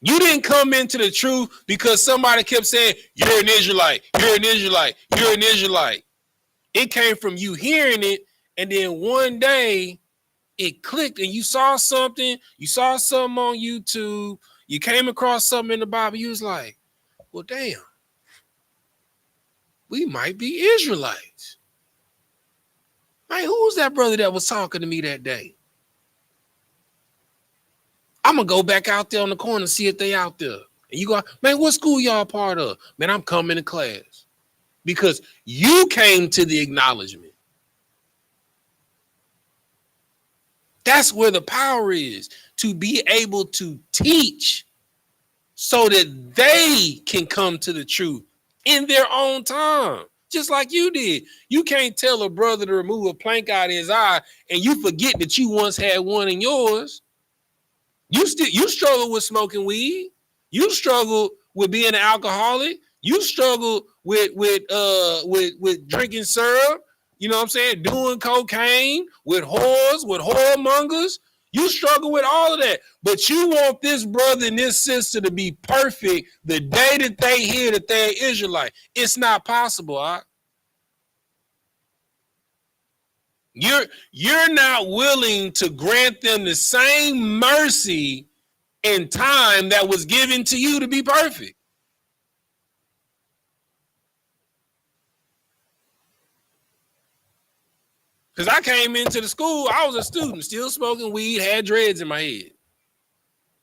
You didn't come into the truth because somebody kept saying, you're an Israelite, you're an Israelite, you're an Israelite. It came from you hearing it, and then one day it clicked and you saw something on YouTube, you came across something in the Bible, you was like, well, damn, we might be Israelites. Man, who was that brother that was talking to me that day? I'm going to go back out there on the corner and see if they out there. And you go, man, what school y'all part of? Man, I'm coming to class. Because you came to the acknowledgement. That's where the power is, to be able to teach so that they can come to the truth in their own time, just like you did. You can't tell a brother to remove a plank out of his eye and you forget that you once had one in yours. You struggle with smoking weed. You struggle with being an alcoholic. You struggle with drinking syrup. You know what I'm saying? Doing cocaine with whores, with whoremongers. You struggle with all of that, but you want this brother and this sister to be perfect the day that they hear that they're Israelite. It's not possible. You're not willing to grant them the same mercy and time that was given to you to be perfect. Because I came into the school, I was a student, still smoking weed, had dreads in my head,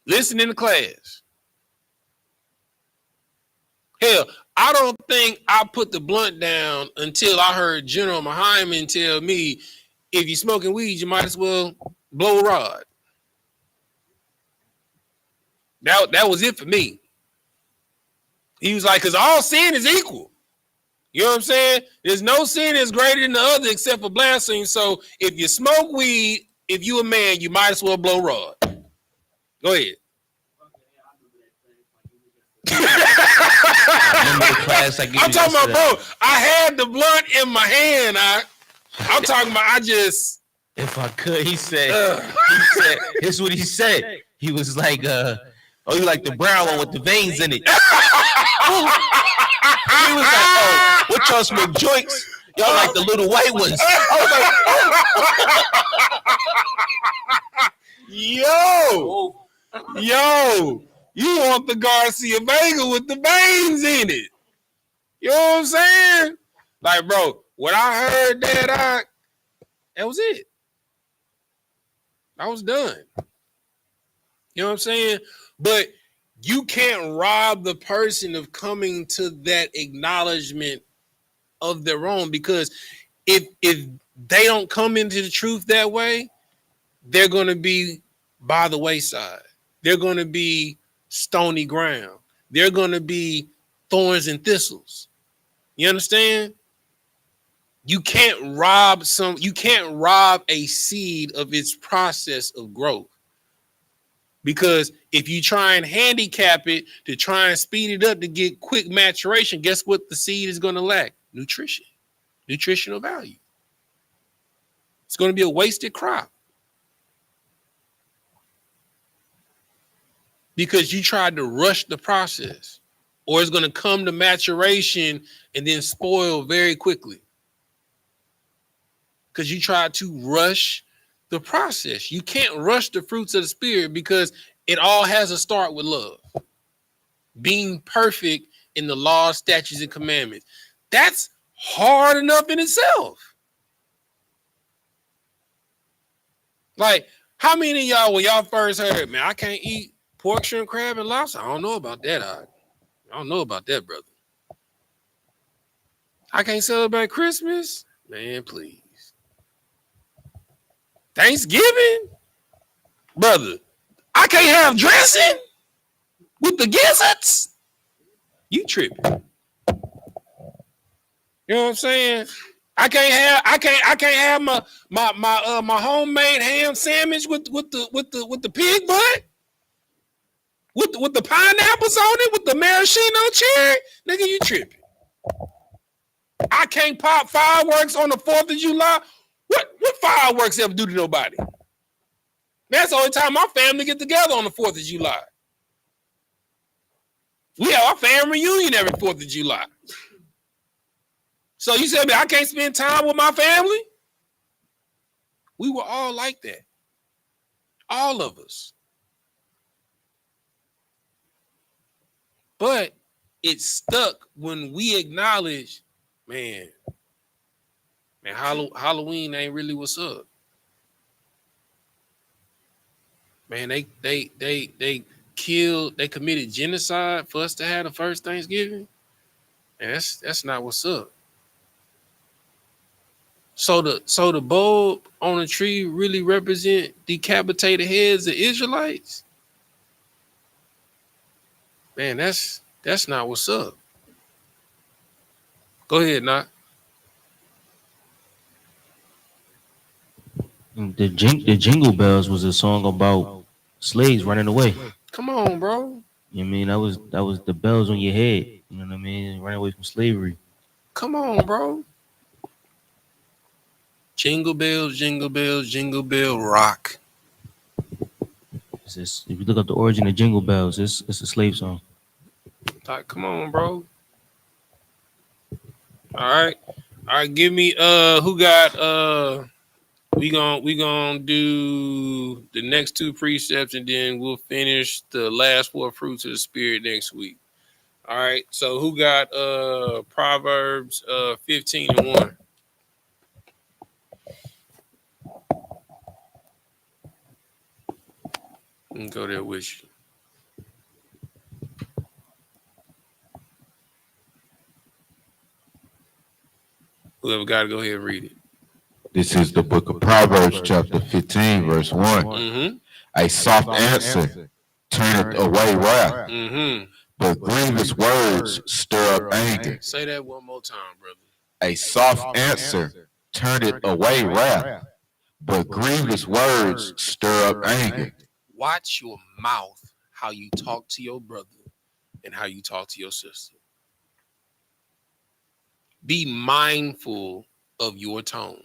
listening to class. Hell, I don't think I put the blunt down until I heard General Muhammad tell me, if you're smoking weed, you might as well blow a rod. That was it for me. He was like, because all sin is equal. You know what I'm saying? There's no sin that's greater than the other except for blasphemy. So if you smoke weed, if you a man, you might as well blow rod. Go ahead. I'm talking about, bro, I had the blunt in my hand. I'm talking about, if I could, he said, here's what he said. He was like, you like the brown one with the veins in it. He was like, oh, what y'all smoke joints? Y'all like the little white ones. I was like, yo, you want the Garcia Vega with the veins in it. You know what I'm saying? Like, bro, when I heard that was it. I was done. You know what I'm saying? But you can't rob the person of coming to that acknowledgement of their own, because if they don't come into the truth that way, they're going to be by the wayside. They're going to be stony ground. They're going to be thorns and thistles. You understand? You can't rob a seed of its process of growth. Because if you try and handicap it to try and speed it up to get quick maturation, guess what the seed is going to lack? Nutrition, nutritional value. It's going to be a wasted crop. Because you tried to rush the process, or it's going to come to maturation and then spoil very quickly. Because you tried to rush the process. You can't rush the fruits of the spirit, because it all has to start with love. Being perfect in the law, statutes, and commandments. That's hard enough in itself. Like, how many of y'all, when y'all first heard, man, I can't eat pork, shrimp, crab, and lobster? I don't know about that. I don't know about that, brother. I can't celebrate Christmas? Man, please. Thanksgiving? Brother, I can't have dressing with the gizzards? You tripping. You know what I'm saying? I can't have my homemade ham sandwich with the pig butt? With the pineapples on it, with the maraschino cherry? Nigga, you tripping. I can't pop fireworks on the 4th of July. What fireworks ever do to nobody? That's the only time my family get together, on the 4th of July. We have our family reunion every 4th of July. So you said I can't spend time with my family? We were all like that. All of us. But it stuck when we acknowledged, man, Halloween ain't really what's up. Man, they committed genocide for us to have the first Thanksgiving. And that's not what's up. So the bulb on the tree really represent decapitated heads of Israelites? Man, that's not what's up. Go ahead, Knock. The Jingle Bells was a song about slaves running away. Come on, bro. You know what I mean? That was the bells on your head. You know what I mean? Running away from slavery. Come on, bro. Jingle bells, jingle bells, jingle bell rock. If you look up the origin of Jingle Bells, it's a slave song. Like, come on, bro. All right. Give me who got we gonna do the next two precepts and then we'll finish the last four fruits of the spirit next week. All right. So who got Proverbs 15:1? I can go there with you. Whoever got to go ahead and read it. This is the book of Proverbs, chapter 15, verse 1. Mm-hmm. A soft answer turneth away wrath, Mm-hmm. but grievous words stir up anger. Say that one more time, brother. A soft answer turneth away wrath, but grievous words stir up anger. Watch your mouth, how you talk to your brother and how you talk to your sister. Be mindful of your tone.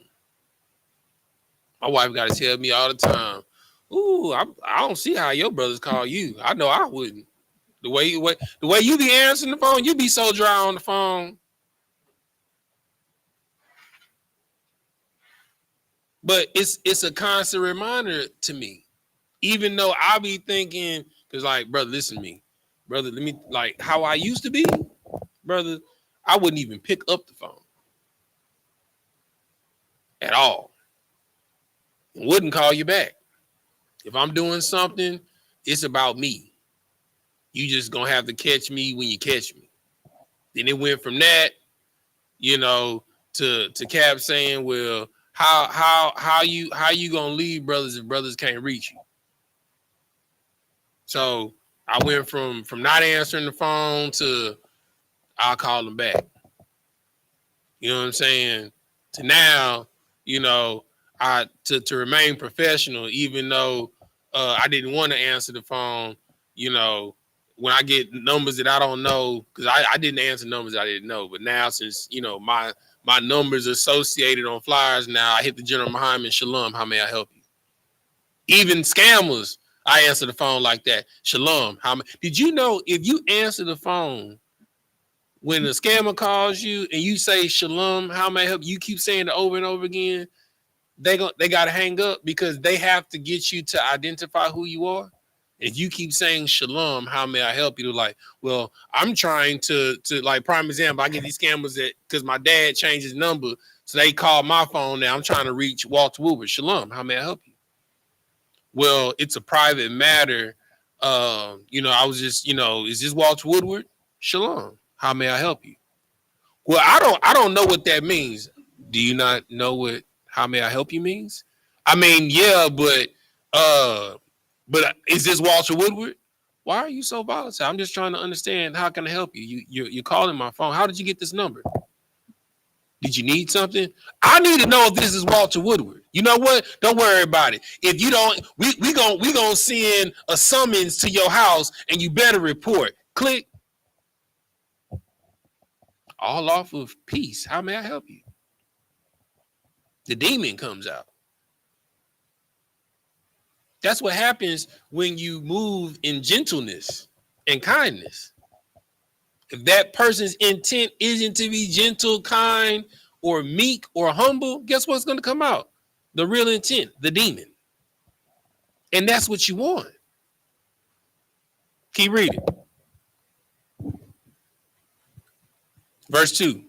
My wife got to tell me all the time, ooh, I don't see how your brothers call you. I know I wouldn't. The way you be answering the phone, you be so dry on the phone. But it's a constant reminder to me. Even though I be thinking, because like, brother, listen to me. Brother, let me, like, how I used to be, brother, I wouldn't even pick up the phone. At all. Wouldn't call you back. If I'm doing something, it's about me. You just gonna have to catch me when you catch me. Then it went from that, to Cap saying, well, how you gonna leave brothers if brothers can't reach you? So I went from not answering the phone to I'll call them back. You know what I'm saying? To now, to remain professional, even though I didn't want to answer the phone, when I get numbers that I don't know, because I didn't answer numbers I didn't know. But now since, my numbers associated on flyers, now I hit the General Muhammad, Shalom, how may I help you? Even scammers, I answer the phone like that. Shalom, did you know if you answer the phone when a scammer calls you and you say Shalom, how may I help you? You keep saying it over and over again, they got to hang up because they have to get you to identify who you are. If you keep saying Shalom, how may I help you? They're like, well, I'm trying to like, prime example, I get these scammers that because my dad changed his number, so they call my phone now. I'm trying to reach Walter Woodward. Shalom, how may I help you? Well, it's a private matter. I was just, is this Walter Woodward? Shalom, how may I help you? Well, I don't know what that means. Do you not know what how may I help you means? I mean, yeah, but is this Walter Woodward? Why are you so volatile? I'm just trying to understand how can I help you? You're calling my phone. How did you get this number? Did you need something? I need to know if this is Walter Woodward. You know what? Don't worry about it. If you don't, we gonna send a summons to your house and you better report. Click. All off of peace. How may I help you? The demon comes out. That's what happens when you move in gentleness and kindness. If that person's intent isn't to be gentle, kind, or meek, or humble, guess what's going to come out? The real intent, the demon. And that's what you want. Keep reading. Verse 2.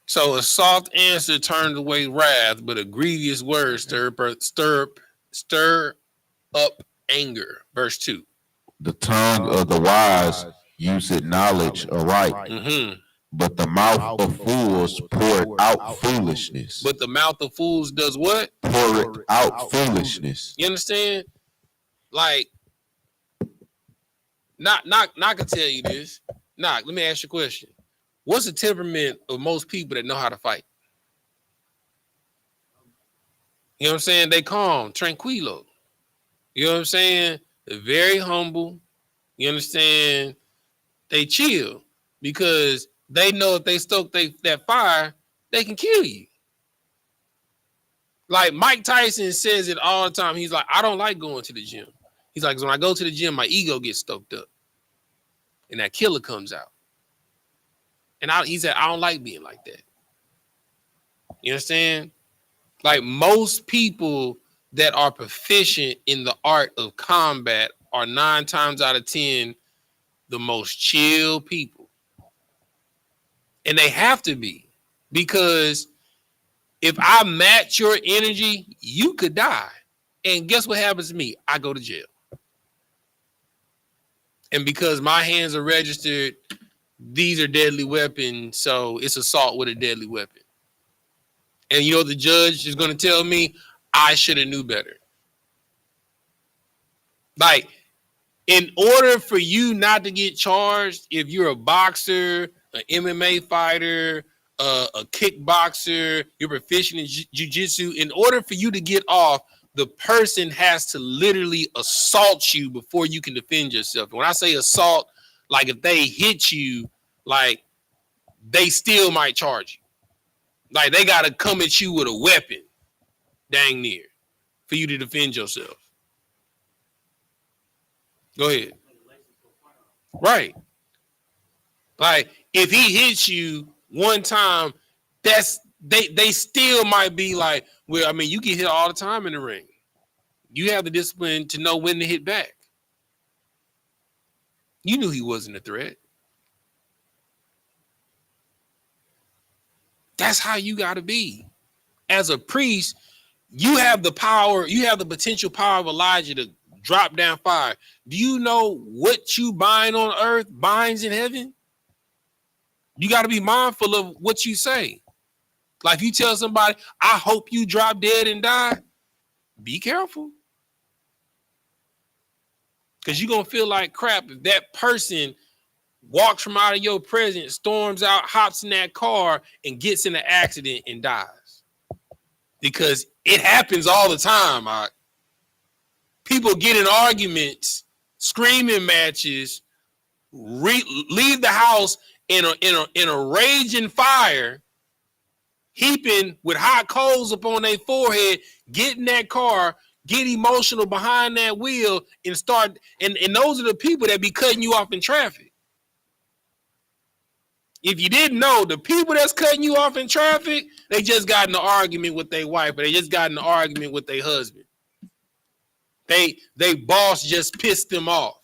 So a soft answer turned away wrath, but a grievous word stir up anger. Verse 2. The tongue of the wise useth knowledge aright, but the mouth of fools pour out foolishness. But the mouth of fools does what? Pour out foolishness. You understand? Like, Knock can tell you this. Knock, let me ask you a question. What's the temperament of most people that know how to fight? You know what I'm saying? They calm, tranquilo. You know what I'm saying? They're very humble. You understand? They chill because they know if they stoke that fire, they can kill you. Like Mike Tyson says it all the time. He's like, I don't like going to the gym. He's like, when I go to the gym, my ego gets stoked up. And that killer comes out. And he said, I don't like being like that. You understand? Like most people that are proficient in the art of combat are 9 times out of 10 the most chill people. And they have to be, because if I match your energy, you could die. And guess what happens to me? I go to jail. And because my hands are registered, these are deadly weapons, so it's assault with a deadly weapon. And you know the judge is going to tell me I should have knew better. Like, in order for you not to get charged, if you're a boxer, an MMA fighter, a kickboxer, you're proficient in jiu-jitsu, in order for you to get off, the person has to literally assault you before you can defend yourself. When I say assault, like if they hit you, like they still might charge you. Like they got to come at you with a weapon, dang near, for you to defend yourself. Go ahead. Right. Like if he hits you one time, that's they still might be like, well, I mean, you get hit all the time in the ring. You have the discipline to know when to hit back. You knew he wasn't a threat. That's how you got to be. As a priest, you have the power, you have the potential power of Elijah to drop down fire. Do you know what you bind on earth binds in heaven? You got to be mindful of what you say. Like if you tell somebody, I hope you drop dead and die, be careful. Because you're going to feel like crap if that person walks from out of your presence, storms out, hops in that car, and gets in an accident and dies. Because it happens all the time. People get in arguments, screaming matches, leave the house in a raging fire, heaping with hot coals upon their forehead, get in that car, get emotional behind that wheel, and start. And those are the people that be cutting you off in traffic. If you didn't know, the people that's cutting you off in traffic, they just got in an argument with their wife, or they just got in an argument with their husband. They boss just pissed them off.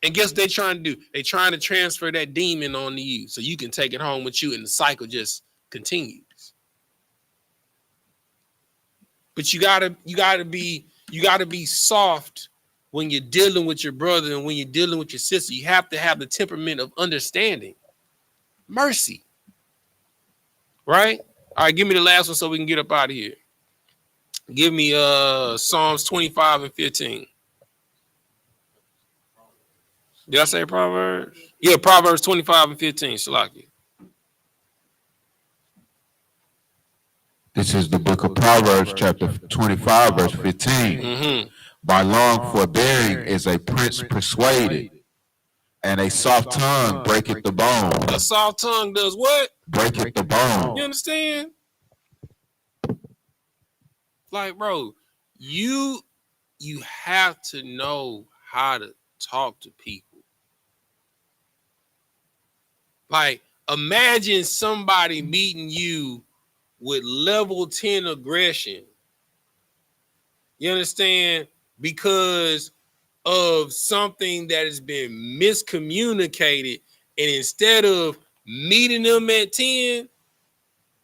And guess what they trying to do? They trying to transfer that demon onto you so you can take it home with you, and the cycle just continues. But you gotta be soft when you're dealing with your brother and when you're dealing with your sister. You have to have the temperament of understanding, mercy. Right? All right, give me the last one so we can get up out of here. Give me Psalms 25 and 15. Did I say Proverbs? Yeah, Proverbs 25 and 15, Shalaki. This is the book of Proverbs, chapter 25, verse 15. Mm-hmm. By long forbearing is a prince persuaded, and a soft tongue breaketh the bone. A soft tongue does what? Breaketh the bone. You understand? Like, bro, you have to know how to talk to people. Like, imagine somebody meeting you with level 10 aggression. You understand? Because of something that has been miscommunicated, and instead of meeting them at 10,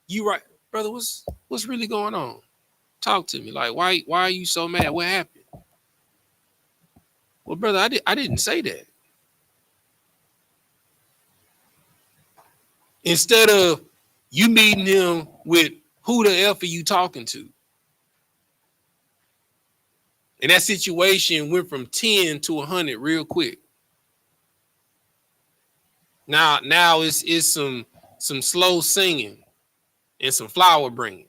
you right, brother, what's really going on? Talk to me. Like, why are you so mad? What happened? Well, brother, I didn't say that. Instead of you meeting him with who the F are you talking to? And that situation went from 10 to 100 real quick. Now it's some slow singing and some flower bringing.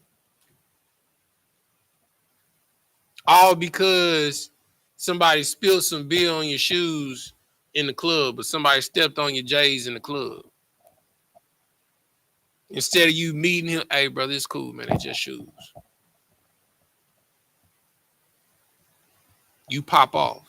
All because somebody spilled some beer on your shoes in the club, but somebody stepped on your J's in the club. Instead of you meeting him, hey, brother, it's cool, man. It's just shoes. you pop off.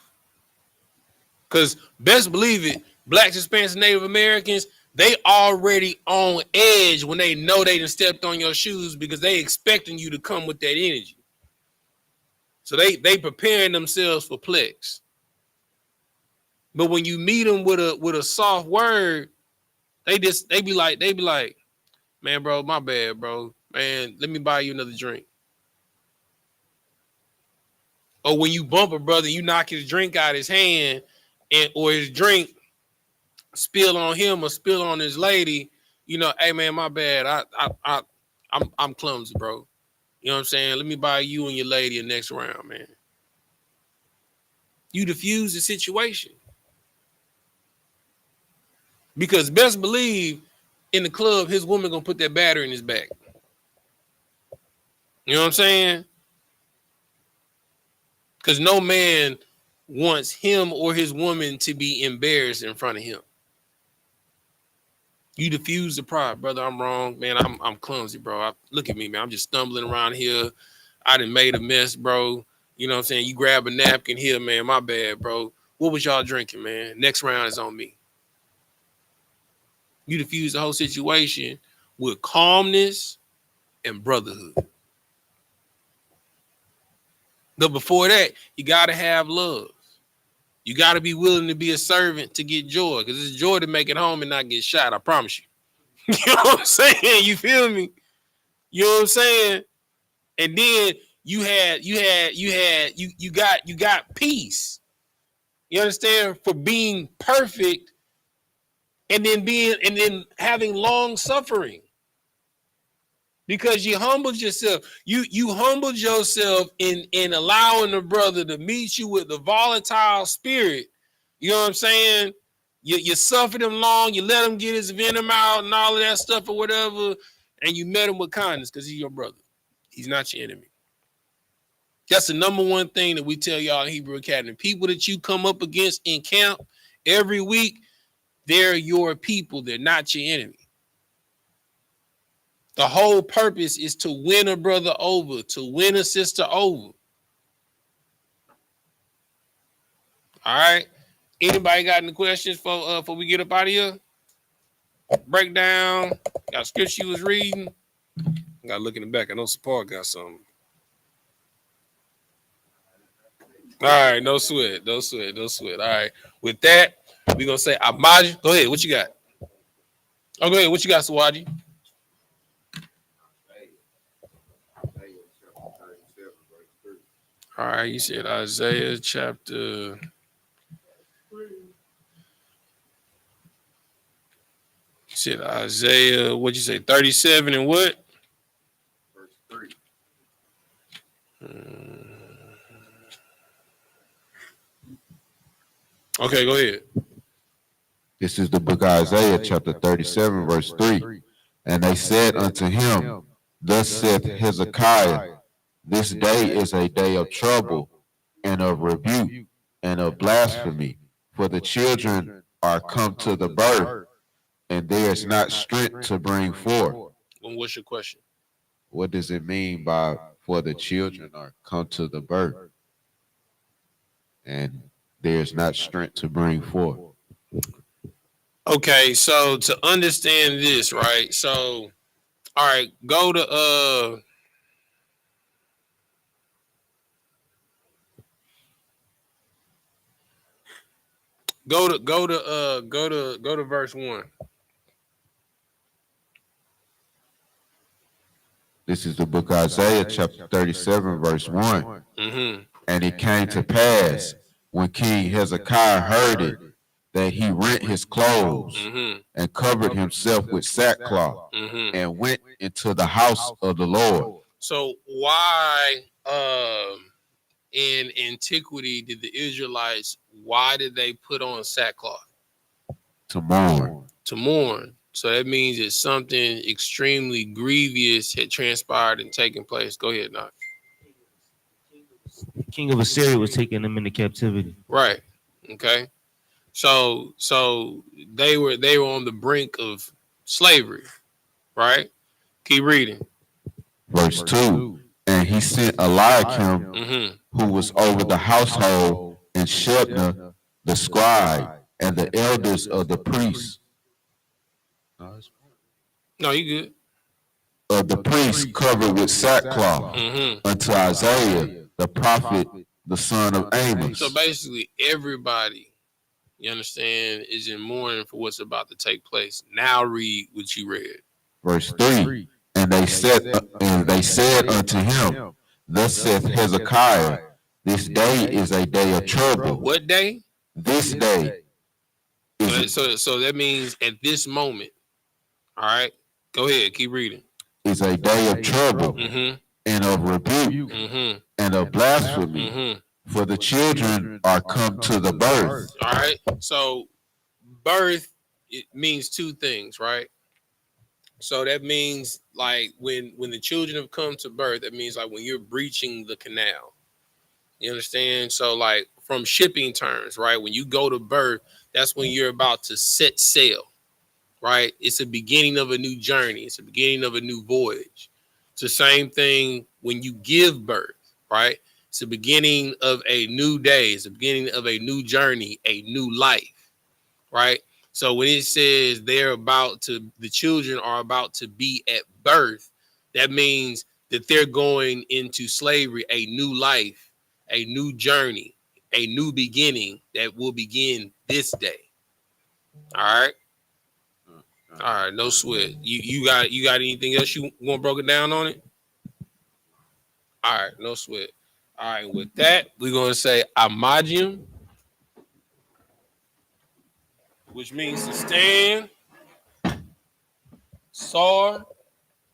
Because best believe it, Blacks, Hispanics, and Native Americans, they already on edge when they know they done stepped on your shoes because they expecting you to come with that energy. So they preparing themselves for Plex. But when you meet them with a soft word, they be like, man, bro, my bad, bro. Man, let me buy you another drink. Or when you bump a brother, you knock his drink out of his hand, or his drink spill on him or spill on his lady, you know, hey man, my bad. I'm clumsy, bro. You know what I'm saying? Let me buy you and your lady a next round, man. You diffuse the situation. Because best believe in the club, his woman gonna put that battery in his back. You know what I'm saying? Because no man wants him or his woman to be embarrassed in front of him. You diffuse the pride, brother. I'm wrong, man. I'm clumsy, bro. Look at me, man. I'm just stumbling around here. I done made a mess, bro. You know what I'm saying? You grab a napkin here, man. My bad, bro. What was y'all drinking, man? Next round is on me. You diffuse the whole situation with calmness and brotherhood. But before that, you got to have love. You got to be willing to be a servant to get joy, because it's joy to make it home and not get shot. I promise you. You know what I'm saying? You feel me? You know what I'm saying? And then you got peace. You understand? For being perfect, and then having long suffering. Because you humbled yourself. You humbled yourself in allowing the brother to meet you with the volatile spirit. You know what I'm saying? You suffered him long, you let him get his venom out and all of that stuff or whatever, and you met him with kindness because he's your brother. He's not your enemy. That's the number one thing that we tell y'all in Hebrew Academy. People that you come up against in camp every week, they're your people. They're not your enemy. The whole purpose is to win a brother over, to win a sister over. All right. Anybody got any questions before we get up out of here? Breakdown. Got scripture you was reading. I got to look in the back. I know support got something. All right. No sweat. All right. With that, we're going to say, Amaji. Go ahead. What you got? Oh, go ahead. What you got, Sawaji? All right. You said Isaiah chapter... Shit, Isaiah, what'd you say, 37 and what? Verse 3. Okay, go ahead. This is the book of Isaiah, chapter 37, verse 3. And they said unto him, Thus saith Hezekiah, this day is a day of trouble and of rebuke and of blasphemy, for the children are come to the birth, and there is not strength to bring forth. Well, what's your question? What does it mean by for the children are come to the birth, and there is not strength to bring forth? Okay, so to understand this, right? So, all right, go to verse 1. This is the book of Isaiah, chapter 37, verse 1. Mm-hmm. And it came to pass, when King Hezekiah heard it, that he rent his clothes and covered himself with sackcloth and went into the house of the Lord. So why in antiquity did the Israelites, why did they put on sackcloth? To mourn. To mourn. So that means that something extremely grievous had transpired and taken place. Go ahead, Knock. King of Assyria was taking them into captivity. Right. Okay. So they were on the brink of slavery. Right? Keep reading. Verse 2. And And he sent Eliakim, who was over the household, and Shebna, the scribe, and the elders of the priests. No, you good. Of the priests covered with sackcloth unto Isaiah, the prophet, the son of Amos. So basically, everybody, you understand, is in mourning for what's about to take place. Now read what you read. Verse 3. And they said unto him, Thus saith Hezekiah, this day is a day of trouble. What day? This day. So that means at this moment. All right. Go ahead. Keep reading. Is a day of trouble and of rebuke and of blasphemy. For the children are come to the birth. All right. So birth, it means two things, right? So that means like when the children have come to birth, that means like when you're breaching the canal. You understand? So like from shipping terms, right? When you go to birth, that's when you're about to set sail, right? It's a beginning of a new journey. It's a beginning of a new voyage. It's the same thing when you give birth, right? It's the beginning of a new day. It's the beginning of a new journey, a new life, right? So when it says the children are about to be at birth, that means that they're going into slavery, a new life, a new journey, a new beginning that will begin this day. All right. All right, no sweat. You got anything else you want broken down on it? All right, no sweat. All right, with that, we're gonna say amagium, which means to stand. Sar,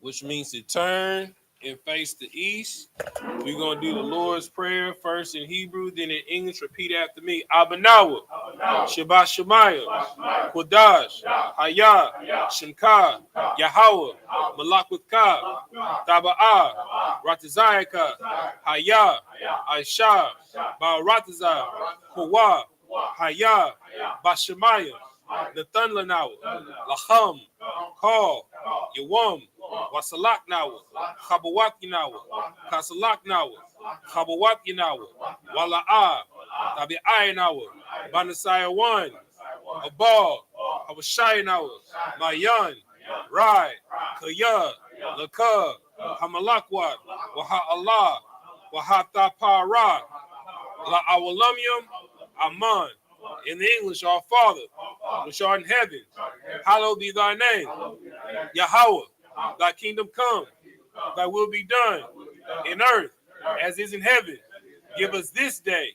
which means to turn and face the east. We're going to do the Lord's Prayer first in Hebrew, then in English. Repeat after me. Abanawa, Shabbat Shemayah, Kodash, Hayah, Shemka, Yahweh, Malakwika, Taba'ah, Ratazayaka, Hayah, Aisha, Ba'aratazah, Kawa, Hayah, Bashemayah, Nathan Lanawa, Lacham, Call, Yawam, Wasalak Nawa, Kabawaki Nawa, Kasalak Nawa, Kabawaki Nawa, Wala'a, Tabi Nawa, Banasaya 1, Abal, Abashai Nawa, Mayan, Rai, Kaya, Laka, Hamalakwat, Waha Allah, Wahata Para, La Awalamium, Aman. In the English, our Father, which art in heaven, hallowed be thy name. Yahweh, thy kingdom come, thy will be done in earth as is in heaven. Give us this day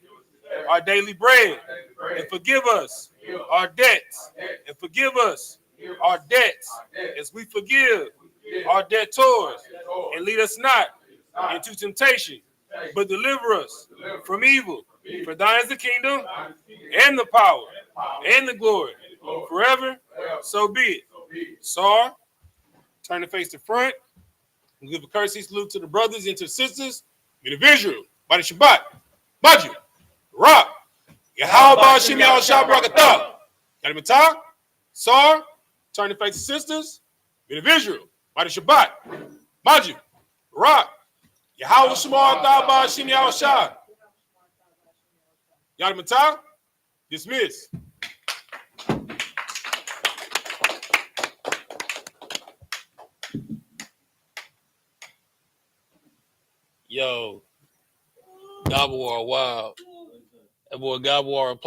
our daily bread, and forgive us our debts, and forgive us our debts as we forgive our debtors, and lead us not into temptation, but deliver us from evil. For thine is the kingdom, and the power, and the glory, forever. So be it. Sar, turn the face to front. We give a courtesy salute to the brothers and to the sisters. Be the visual. By the Shabbat. Baju. Rock. Yahweh Shem Yahweh Shah Barakatah. Got him in talk? Sar, turn the face to sisters. Be the visual. By the Shabbat. Baju. Rock. Yahweh Shemar Thaba Shem Yahweh Shah. Got him in talk? Dismiss. Yo, Gabawar, wow. That boy Gabawar